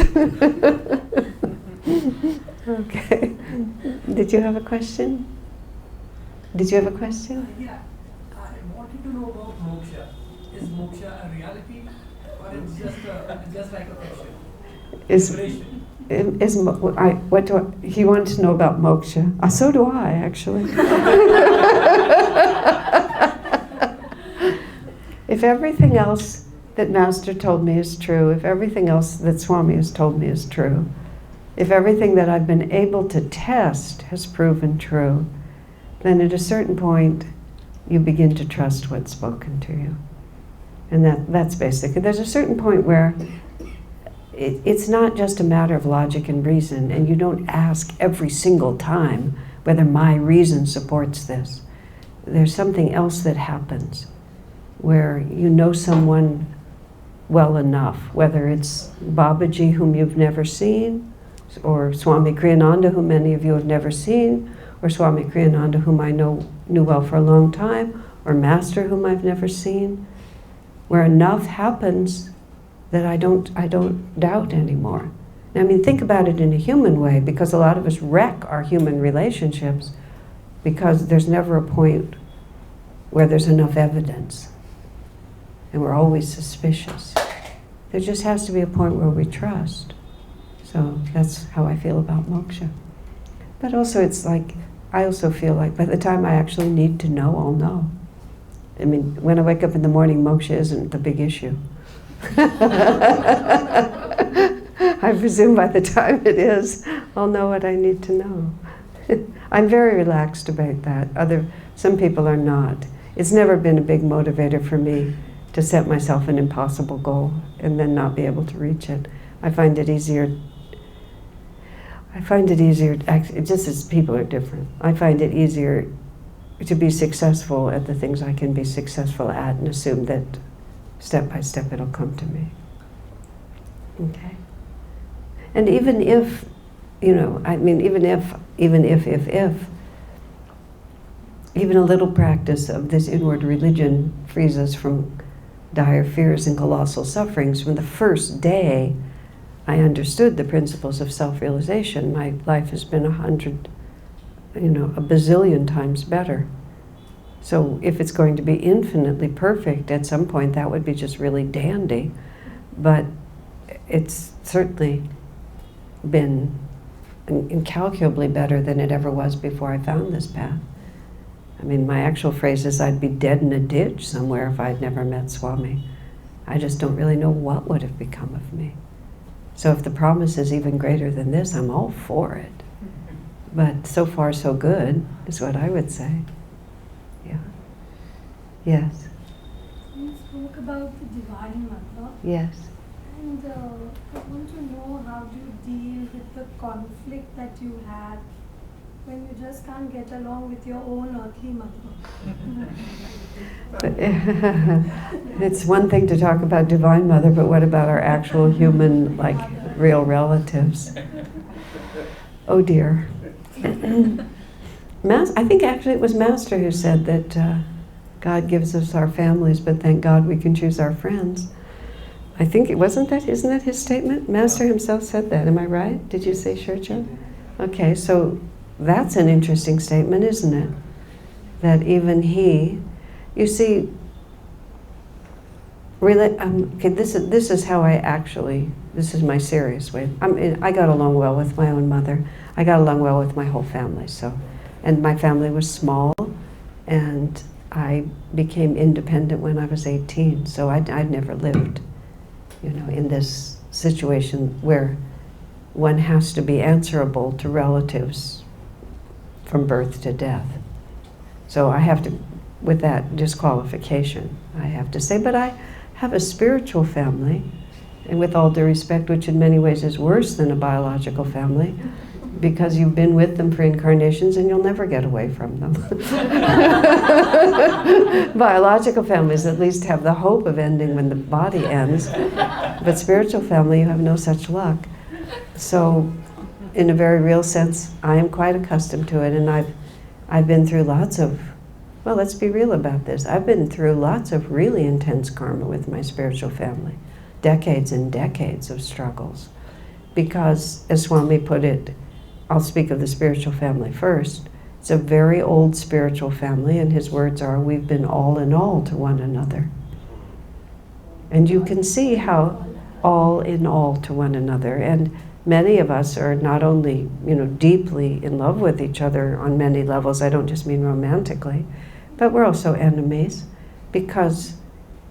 Okay. Did you have a question? Yeah, I wanted to know about Moksha. Is Moksha a reality, or it's just like a question? He wanted to know about moksha. So do I, actually. If everything else that Master told me is true, if everything else that Swami has told me is true, if everything that I've been able to test has proven true, then at a certain point, you begin to trust what's spoken to you. And that's basically, there's a certain point where it's not just a matter of logic and reason, and you don't ask every single time whether my reason supports this. There's something else that happens where you know someone well enough, whether it's Babaji, whom you've never seen, or Swami Kriyananda, whom many of you have never seen, or Swami Kriyananda, whom I knew well for a long time, or Master, whom I've never seen, where enough happens that I don't doubt anymore. Think about it in a human way, because a lot of us wreck our human relationships because there's never a point where there's enough evidence, and we're always suspicious. There just has to be a point where we trust. So that's how I feel about moksha. But also it's like, I also feel like by the time I actually need to know, I'll know. When I wake up in the morning, moksha isn't the big issue. I presume by the time it is, I'll know what I need to know. I'm very relaxed about that. Some people are not. It's never been a big motivator for me to set myself an impossible goal and then not be able to reach it. I find it easier, just as people are different, I find it easier to be successful at the things I can be successful at and assume that step by step it'll come to me. Okay? And even if even a little practice of this inward religion frees us from dire fears and colossal sufferings. From the first day I understood the principles of self-realization, my life has been a bazillion times better. So if it's going to be infinitely perfect, at some point that would be just really dandy. But it's certainly been incalculably better than it ever was before I found this path. I mean, my actual phrase is I'd be dead in a ditch somewhere if I'd never met Swami. I just don't really know what would have become of me. So if the promise is even greater than this, I'm all for it. But so far so good is what I would say. Yeah. Yes. You spoke about the Divine Mother, Yes. and I want to know, how do you deal with the conflict that you had when you just can't get along with your own earthly mother? It's one thing to talk about Divine Mother, but what about our actual human, like, real relatives? Oh dear. I think actually it was Master who said that God gives us our families, but thank God we can choose our friends. I think isn't that his statement? Master himself said that, am I right? Did you say Shurcha? Okay, so that's an interesting statement, isn't it? That even he, you see, really, this is how I actually, this is my serious way. I got along well with my own mother. I got along well with my whole family. So, and my family was small, and I became independent when I was 18. So I'd never lived, in this situation where one has to be answerable to relatives from birth to death. So I have to, with that disqualification, I have to say, but I have a spiritual family, and with all due respect, which in many ways is worse than a biological family, because you've been with them for incarnations and you'll never get away from them. Biological families at least have the hope of ending when the body ends, but spiritual family, you have no such luck. So in a very real sense, I am quite accustomed to it, and I've been through lots of, well, let's be real about this. I've been through lots of really intense karma with my spiritual family. Decades and decades of struggles. Because, as Swami put it, I'll speak of the spiritual family first. It's a very old spiritual family, and his words are, we've been all in all to one another. And you can see how all in all to one another. And many of us are not only, deeply in love with each other on many levels, I don't just mean romantically, but we're also enemies because,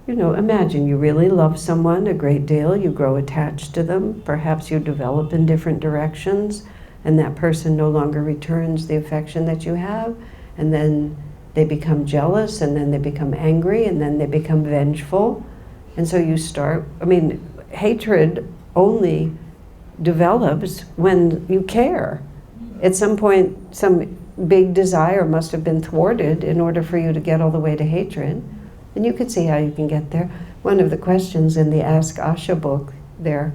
imagine you really love someone a great deal, you grow attached to them, perhaps you develop in different directions, and that person no longer returns the affection that you have, and then they become jealous, and then they become angry, and then they become vengeful. And so you start, hatred only develops when you care. At some point, some big desire must have been thwarted in order for you to get all the way to hatred. And you could see how you can get there. One of the questions in the Ask Asha book there,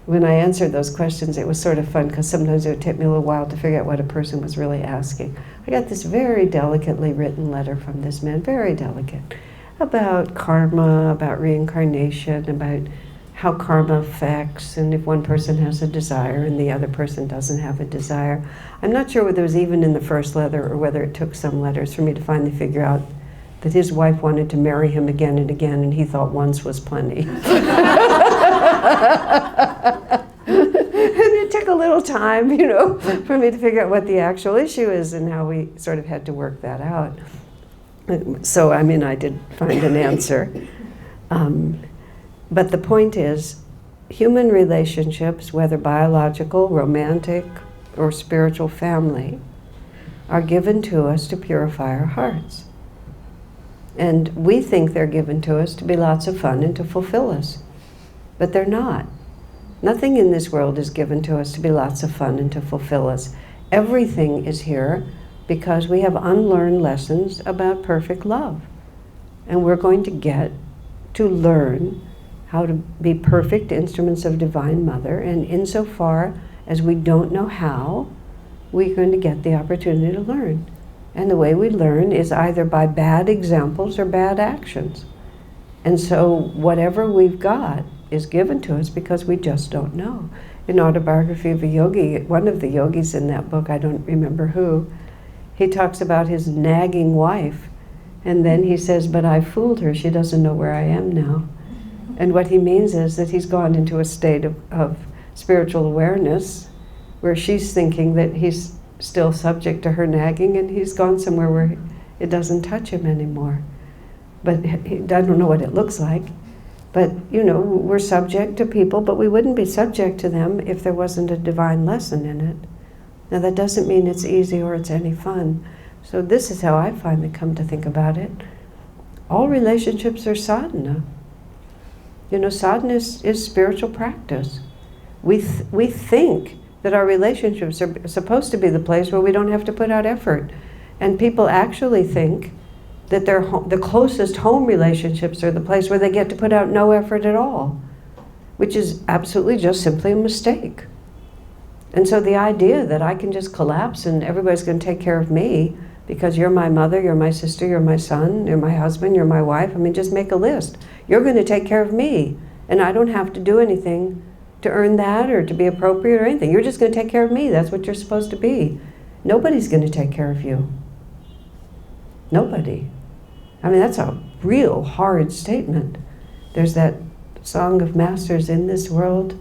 when I answered those questions, it was sort of fun because sometimes it would take me a little while to figure out what a person was really asking. I got this very delicately written letter from this man, very delicate, about karma, about reincarnation, about how karma affects, and if one person has a desire and the other person doesn't have a desire. I'm not sure whether it was even in the first letter or whether it took some letters for me to finally figure out that his wife wanted to marry him again and again, and he thought once was plenty. And it took a little time, for me to figure out what the actual issue is and how we sort of had to work that out. So, I did find an answer. But the point is, human relationships, whether biological, romantic, or spiritual family, are given to us to purify our hearts. And we think they're given to us to be lots of fun and to fulfill us. But they're not. Nothing in this world is given to us to be lots of fun and to fulfill us. Everything is here because we have unlearned lessons about perfect love. And we're going to get to learn how to be perfect instruments of Divine Mother, and insofar as we don't know how, we're going to get the opportunity to learn. And the way we learn is either by bad examples or bad actions. And so whatever we've got is given to us because we just don't know. In Autobiography of a Yogi, one of the yogis in that book, I don't remember who, he talks about his nagging wife. And then he says, but I fooled her, she doesn't know where I am now. And what he means is that he's gone into a state of spiritual awareness where she's thinking that he's still subject to her nagging, and he's gone somewhere where it doesn't touch him anymore. But I don't know what it looks like. But, you know, we're subject to people, but we wouldn't be subject to them if there wasn't a divine lesson in it. Now that doesn't mean it's easy or it's any fun. So this is how I finally come to think about it. All relationships are sadhana. You know, sadhana is spiritual practice. We think that our relationships are supposed to be the place where we don't have to put out effort. And people actually think that the closest home relationships are the place where they get to put out no effort at all, which is absolutely just simply a mistake. And so the idea that I can just collapse and everybody's going to take care of me because you're my mother, you're my sister, you're my son, you're my husband, you're my wife, I mean, just make a list. You're going to take care of me, and I don't have to do anything to earn that or to be appropriate or anything. You're just going to take care of me. That's what you're supposed to be. Nobody's going to take care of you. Nobody. I mean, that's a real hard statement. There's that song of Masters, in this world,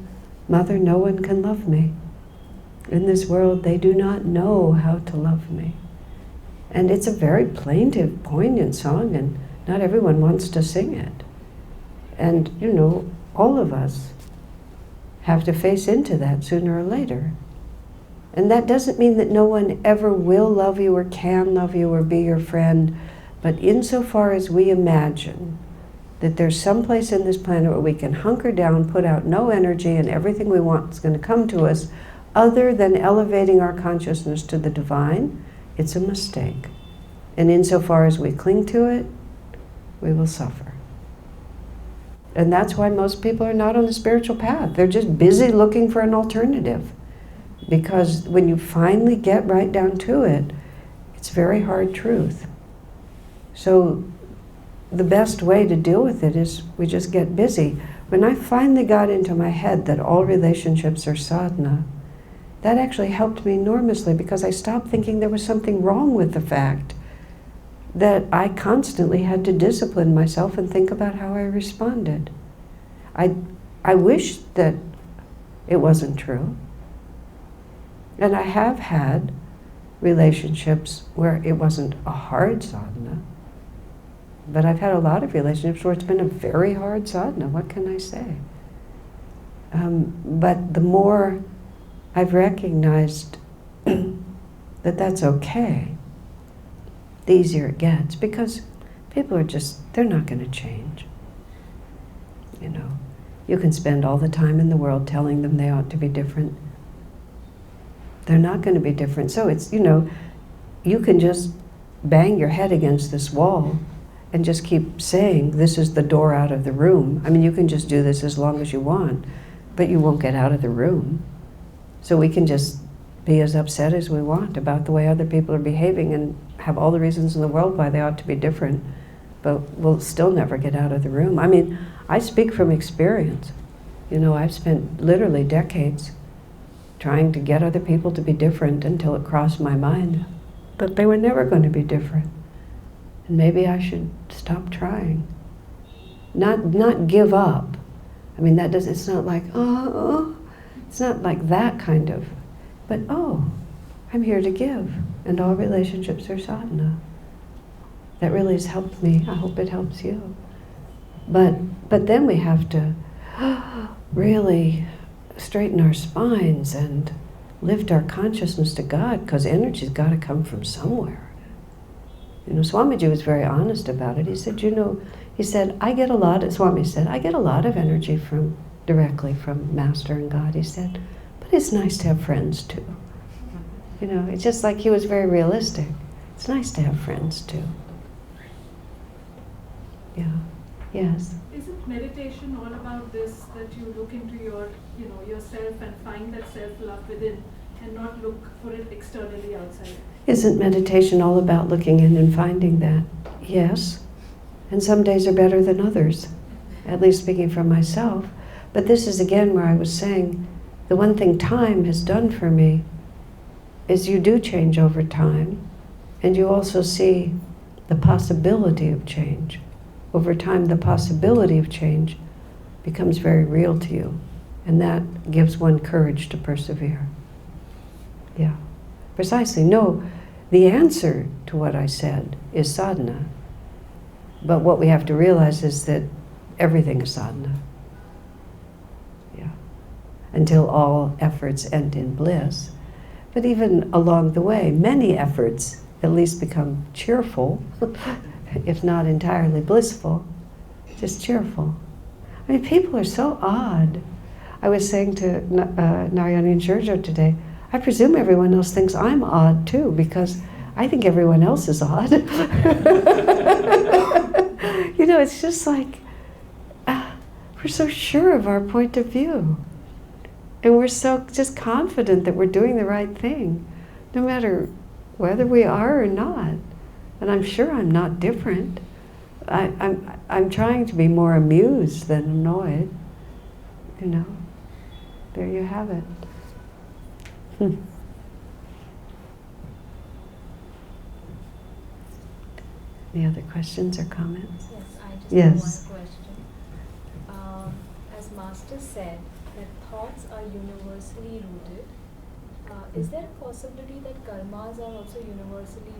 Mother, no one can love me. In this world, they do not know how to love me. And it's a very plaintive, poignant song, and not everyone wants to sing it. And, you know, all of us have to face into that sooner or later. And that doesn't mean that no one ever will love you or can love you or be your friend, but insofar as we imagine that there's some place in this planet where we can hunker down, put out no energy, and everything we want is going to come to us, other than elevating our consciousness to the divine, it's a mistake. And insofar as we cling to it, we will suffer. And that's why most people are not on the spiritual path. They're just busy looking for an alternative. Because when you finally get right down to it, it's very hard truth. So the best way to deal with it is we just get busy. When I finally got into my head that all relationships are sadhana, that actually helped me enormously because I stopped thinking there was something wrong with the fact that I constantly had to discipline myself and think about how I responded. I wish that it wasn't true. And I have had relationships where it wasn't a hard sadhana. But I've had a lot of relationships where it's been a very hard sadhana. What can I say? But the more I've recognized that that's okay, the easier it gets, because people are just, they're not going to change. You know, you can spend all the time in the world telling them they ought to be different. They're not going to be different. So it's, you know, you can just bang your head against this wall and just keep saying, this is the door out of the room. I mean, you can just do this as long as you want, but you won't get out of the room. So we can just be as upset as we want about the way other people are behaving and have all the reasons in the world why they ought to be different, but we'll still never get out of the room. I mean, I speak from experience. You know, I've spent literally decades trying to get other people to be different until it crossed my mind that they were never going to be different. And maybe I should stop trying. Not give up. I mean, that does, it's not like, oh, it's not like that kind of, but oh, I'm here to give, and all relationships are sadhana. That really has helped me. I hope it helps you. But then we have to really straighten our spines and lift our consciousness to God, because energy's got to come from somewhere. You know, Swamiji was very honest about it. He said, you know, he said, Swami said, I get a lot of energy directly from Master and God. He said, but it's nice to have friends too. You know, it's just like he was very realistic. It's nice to have friends too. Yeah. Yes. Isn't meditation all about this, that you look into your, yourself and find that self-love within, and not look for it externally outside. Isn't meditation all about looking in and finding that? Yes. And some days are better than others, at least speaking for myself. But this is again where I was saying, the one thing time has done for me is you do change over time, and you also see the possibility of change. Over time, the possibility of change becomes very real to you, and that gives one courage to persevere. Yeah, precisely. No, the answer to what I said is sadhana. But what we have to realize is that everything is sadhana. Yeah. Until all efforts end in bliss. But even along the way, many efforts at least become cheerful, if not entirely blissful, just cheerful. I mean, people are so odd. I was saying to Narayani and Giorgio today, I presume everyone else thinks I'm odd too, because I think everyone else is odd. You know, it's just like, we're so sure of our point of view. And we're so just confident that we're doing the right thing, no matter whether we are or not. And I'm sure I'm not different. I'm trying to be more amused than annoyed. You know, there you have it. Any other questions or comments? Yes, I just Yes. have one question. As Master said, that thoughts are universally rooted. Is there a possibility that karmas are also universally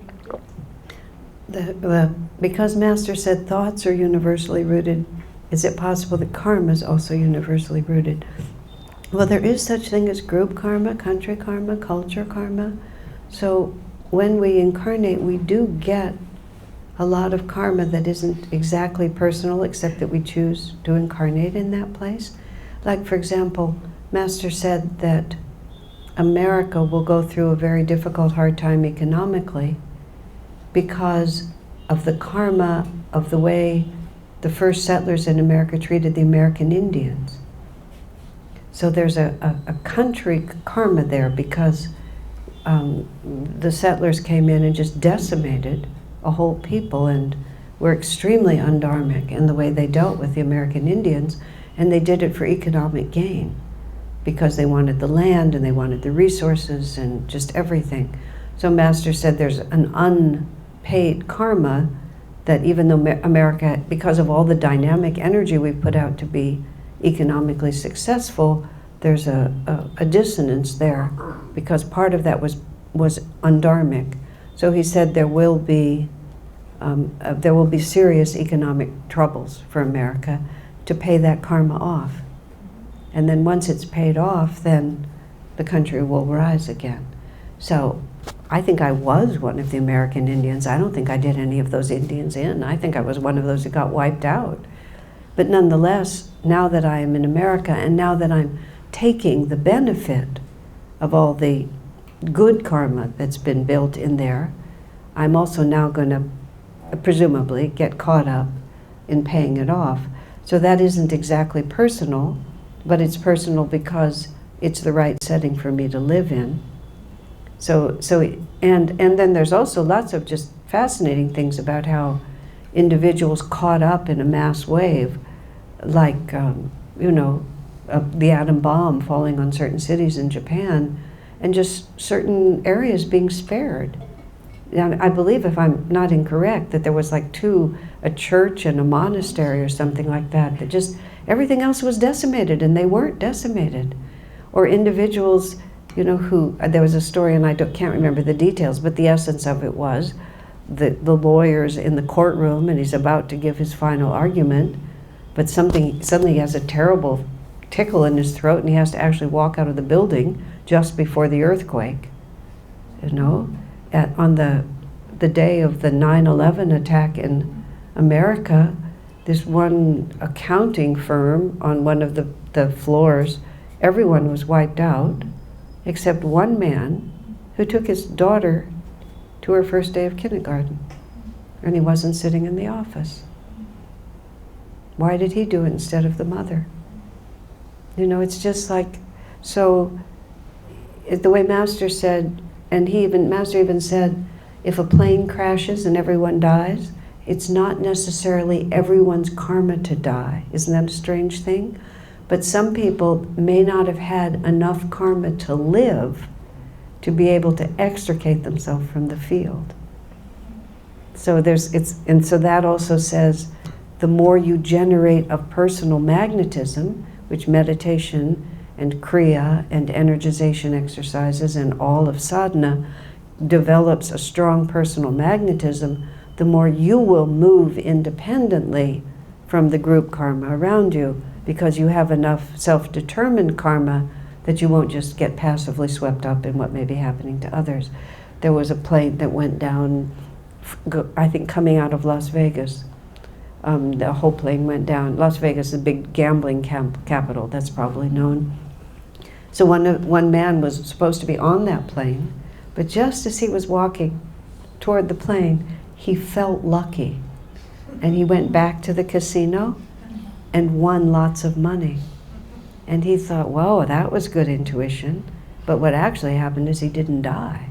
rooted? Because Master said thoughts are universally rooted, is it possible that karma is also universally rooted? Well, there is such thing as group karma, country karma, culture karma. So when we incarnate, we do get a lot of karma that isn't exactly personal, except that we choose to incarnate in that place. Like, for example, Master said that America will go through a very difficult, hard time economically because of the karma of the way the first settlers in America treated the American Indians. So there's a country karma there because the settlers came in and just decimated a whole people and were extremely undharmic in the way they dealt with the American Indians, and they did it for economic gain because they wanted the land and they wanted the resources and just everything. So Master said there's an unpaid karma that even though America, because of all the dynamic energy we put out to be economically successful, there's a dissonance there because part of that was undharmic. So he said there will be serious economic troubles for America to pay that karma off. And then once it's paid off, then the country will rise again. So I think I was one of the American Indians. I don't think I did any of those Indians in. I think I was one of those that got wiped out. But nonetheless, now that I am in America and now that I'm taking the benefit of all the good karma that's been built in there, I'm also now going to presumably get caught up in paying it off. So that isn't exactly personal, but it's personal because it's the right setting for me to live in. And then there's also lots of just fascinating things about how individuals caught up in a mass wave, like the atom bomb falling on certain cities in Japan, and just certain areas being spared. And I believe, if I'm not incorrect, that there was like a church and a monastery or something like that, that just everything else was decimated and they weren't decimated. Or individuals, who, there was a story and I can't remember the details, but the essence of it was the lawyer's in the courtroom and he's about to give his final argument, but suddenly he has a terrible tickle in his throat and he has to actually walk out of the building just before the earthquake, on the day of the 9/11 attack in America. This one accounting firm on one of the floors, everyone was wiped out except one man who took his daughter to her first day of kindergarten, and he wasn't sitting in the office. Why did he do it instead of the mother? It's just like, so the way Master said, and Master even said, if a plane crashes and everyone dies, it's not necessarily everyone's karma to die. Isn't that a strange thing? But some people may not have had enough karma to live to be able to extricate themselves from the field. So so that also says, the more you generate of personal magnetism, which meditation and kriya and energization exercises and all of sadhana develops a strong personal magnetism, the more you will move independently from the group karma around you, because you have enough self-determined karma that you won't just get passively swept up in what may be happening to others. There was a plane that went down, I think coming out of Las Vegas. The whole plane went down. Las Vegas is a big gambling capital, that's probably known. So one man was supposed to be on that plane, but just as he was walking toward the plane, he felt lucky. And he went back to the casino and won lots of money. And he thought, whoa, that was good intuition. But what actually happened is he didn't die,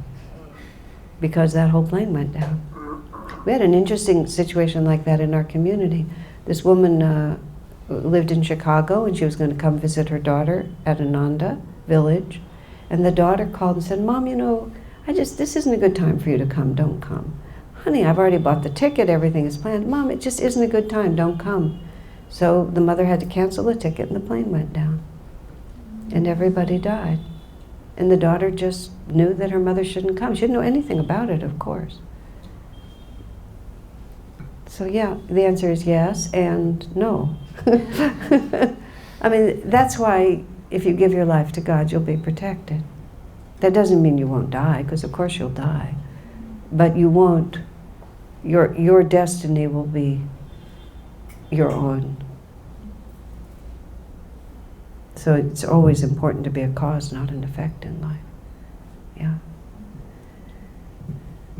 because that whole plane went down. We had an interesting situation like that in our community. This woman lived in Chicago, and she was going to come visit her daughter at Ananda village. And the daughter called and said, Mom, this isn't a good time for you to come, don't come. Honey, I've already bought the ticket, everything is planned. Mom, it just isn't a good time, don't come. So the mother had to cancel the ticket and the plane went down. And everybody died. And the daughter just knew that her mother shouldn't come. She didn't know anything about it, of course. So yeah, the answer is yes and no. I mean, that's why if you give your life to God, you'll be protected. That doesn't mean you won't die, because of course you'll die. But you won't, your destiny will be your own. So it's always important to be a cause, not an effect in life. Yeah.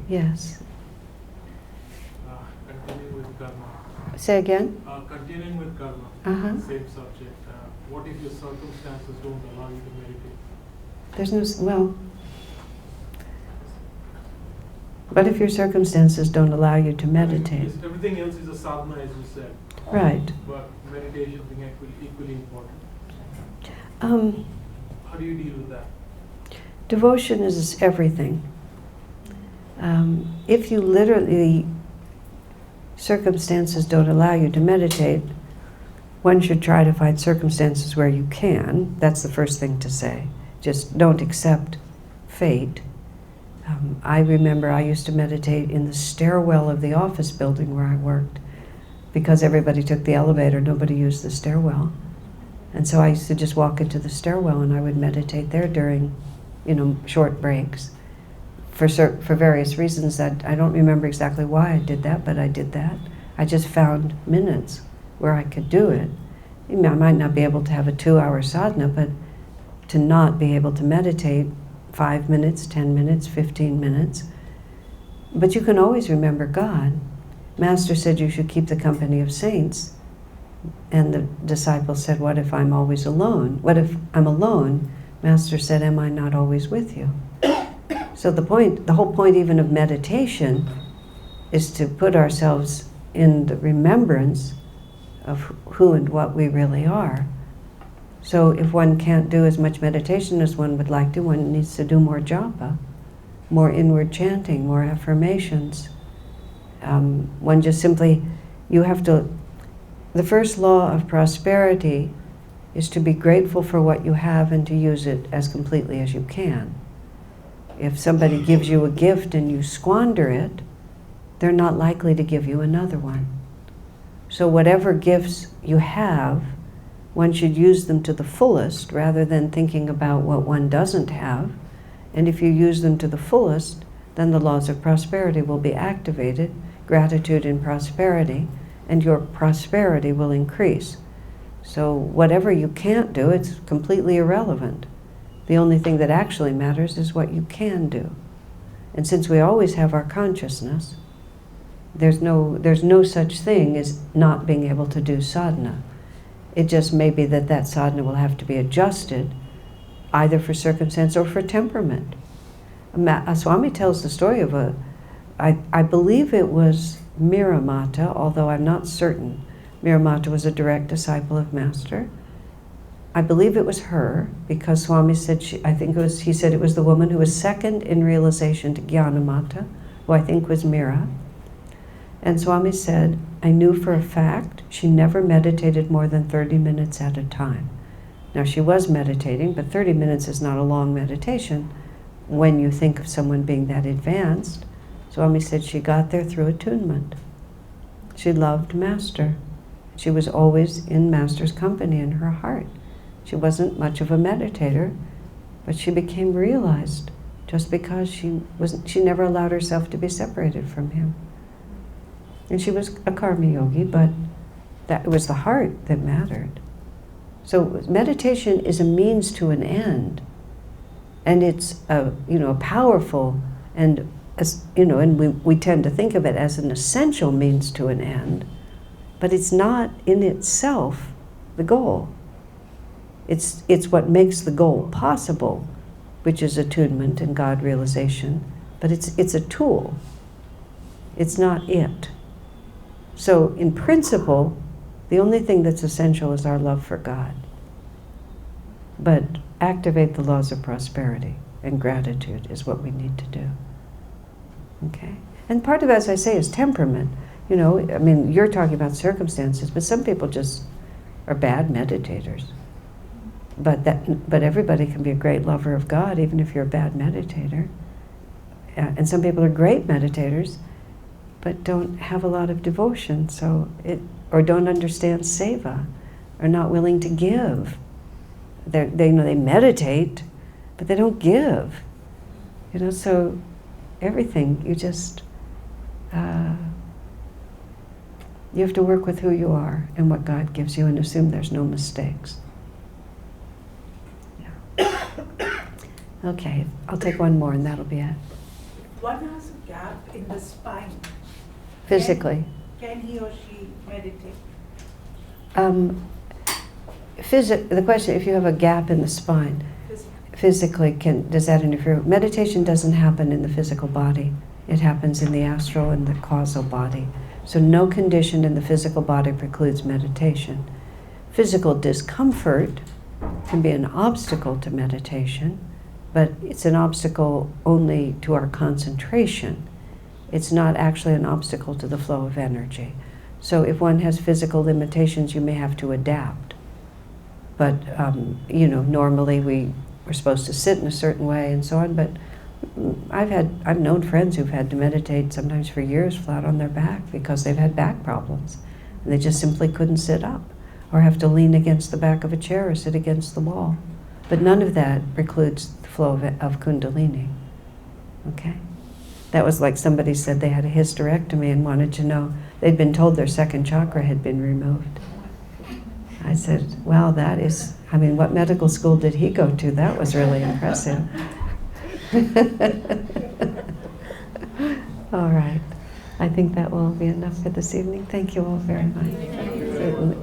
Yes. Continuing with karma. Say again? Continuing with karma, same subject. What if your circumstances don't allow you to meditate? There's what if your circumstances don't allow you to meditate? Everything else is a sadhana, as you said. Right. But meditation being equally important. How do you deal with that? Devotion is everything. If you literally, circumstances don't allow you to meditate, one should try to find circumstances where you can. That's the first thing to say. Just don't accept fate. I remember I used to meditate in the stairwell of the office building where I worked, because everybody took the elevator, nobody used the stairwell. And so I used to just walk into the stairwell and I would meditate there during, short breaks. For various reasons that I don't remember exactly why I did that, but I did that. I just found minutes where I could do it. I might not be able to have a 2-hour sadhana, but to not be able to meditate 5 minutes, 10 minutes, 15 minutes. But you can always remember God. Master said you should keep the company of saints. And the disciple said, what if I'm always alone? What if I'm alone? Master said, am I not always with you? So the whole point even of meditation is to put ourselves in the remembrance of who and what we really are. So if one can't do as much meditation as one would like to, one needs to do more japa, more inward chanting, more affirmations. One just simply, the first law of prosperity is to be grateful for what you have and to use it as completely as you can. If somebody gives you a gift and you squander it, they're not likely to give you another one. So whatever gifts you have, one should use them to the fullest rather than thinking about what one doesn't have. And if you use them to the fullest, then the laws of prosperity will be activated, gratitude and prosperity, and your prosperity will increase. So whatever you can't do, it's completely irrelevant. The only thing that actually matters is what you can do. And since we always have our consciousness, there's no such thing as not being able to do sadhana. It just may be that sadhana will have to be adjusted. either for circumstance or for temperament. Swami tells the story of I believe it was Mira Mata, although I'm not certain. Mira Mata was a direct disciple of Master. I believe it was her, because Swami said, he said it was the woman who was second in realization to Jnana Mata, who I think was Mira. And Swami said, I knew for a fact she never meditated more than 30 minutes at a time. Now she was meditating, but 30 minutes is not a long meditation when you think of someone being that advanced. Swami said she got there through attunement. She loved Master. She was always in Master's company in her heart. She wasn't much of a meditator, but she became realized just because she never allowed herself to be separated from him. And she was a karma yogi, but it was the heart that mattered. So meditation is a means to an end, and it's a powerful and we tend to think of it as an essential means to an end, but it's not in itself the goal. It's what makes the goal possible, which is attunement and God realization, but it's a tool. It's not it. So in principle, the only thing that's essential is our love for God. But activate the laws of prosperity, and gratitude is what we need to do. Okay? And part of it, as I say, is temperament. You're talking about circumstances, but some people just are bad meditators. But everybody can be a great lover of God, even if you're a bad meditator. And some people are great meditators, but don't have a lot of devotion, or don't understand seva, or not willing to give. They meditate, but they don't give. So everything, you have to work with who you are and what God gives you and assume there's no mistakes. Yeah. Okay, I'll take one more and that'll be it. One has a gap in the spine. Physically. Can he or she meditate? The question, if you have a gap in the spine, physically, does that interfere? Meditation doesn't happen in the physical body. It happens in the astral and the causal body. So no condition in the physical body precludes meditation. Physical discomfort can be an obstacle to meditation, but it's an obstacle only to our concentration. It's not actually an obstacle to the flow of energy. So if one has physical limitations, you may have to adapt. But, normally we're supposed to sit in a certain way and so on, but I've known friends who've had to meditate sometimes for years flat on their back because they've had back problems. And they just simply couldn't sit up or have to lean against the back of a chair or sit against the wall. But none of that precludes the flow of Kundalini. Okay? That was like somebody said they had a hysterectomy and wanted to know, they'd been told their second chakra had been removed. I said, well, what medical school did he go to? That was really impressive. All right. I think that will be enough for this evening. Thank you all very much. Certainly.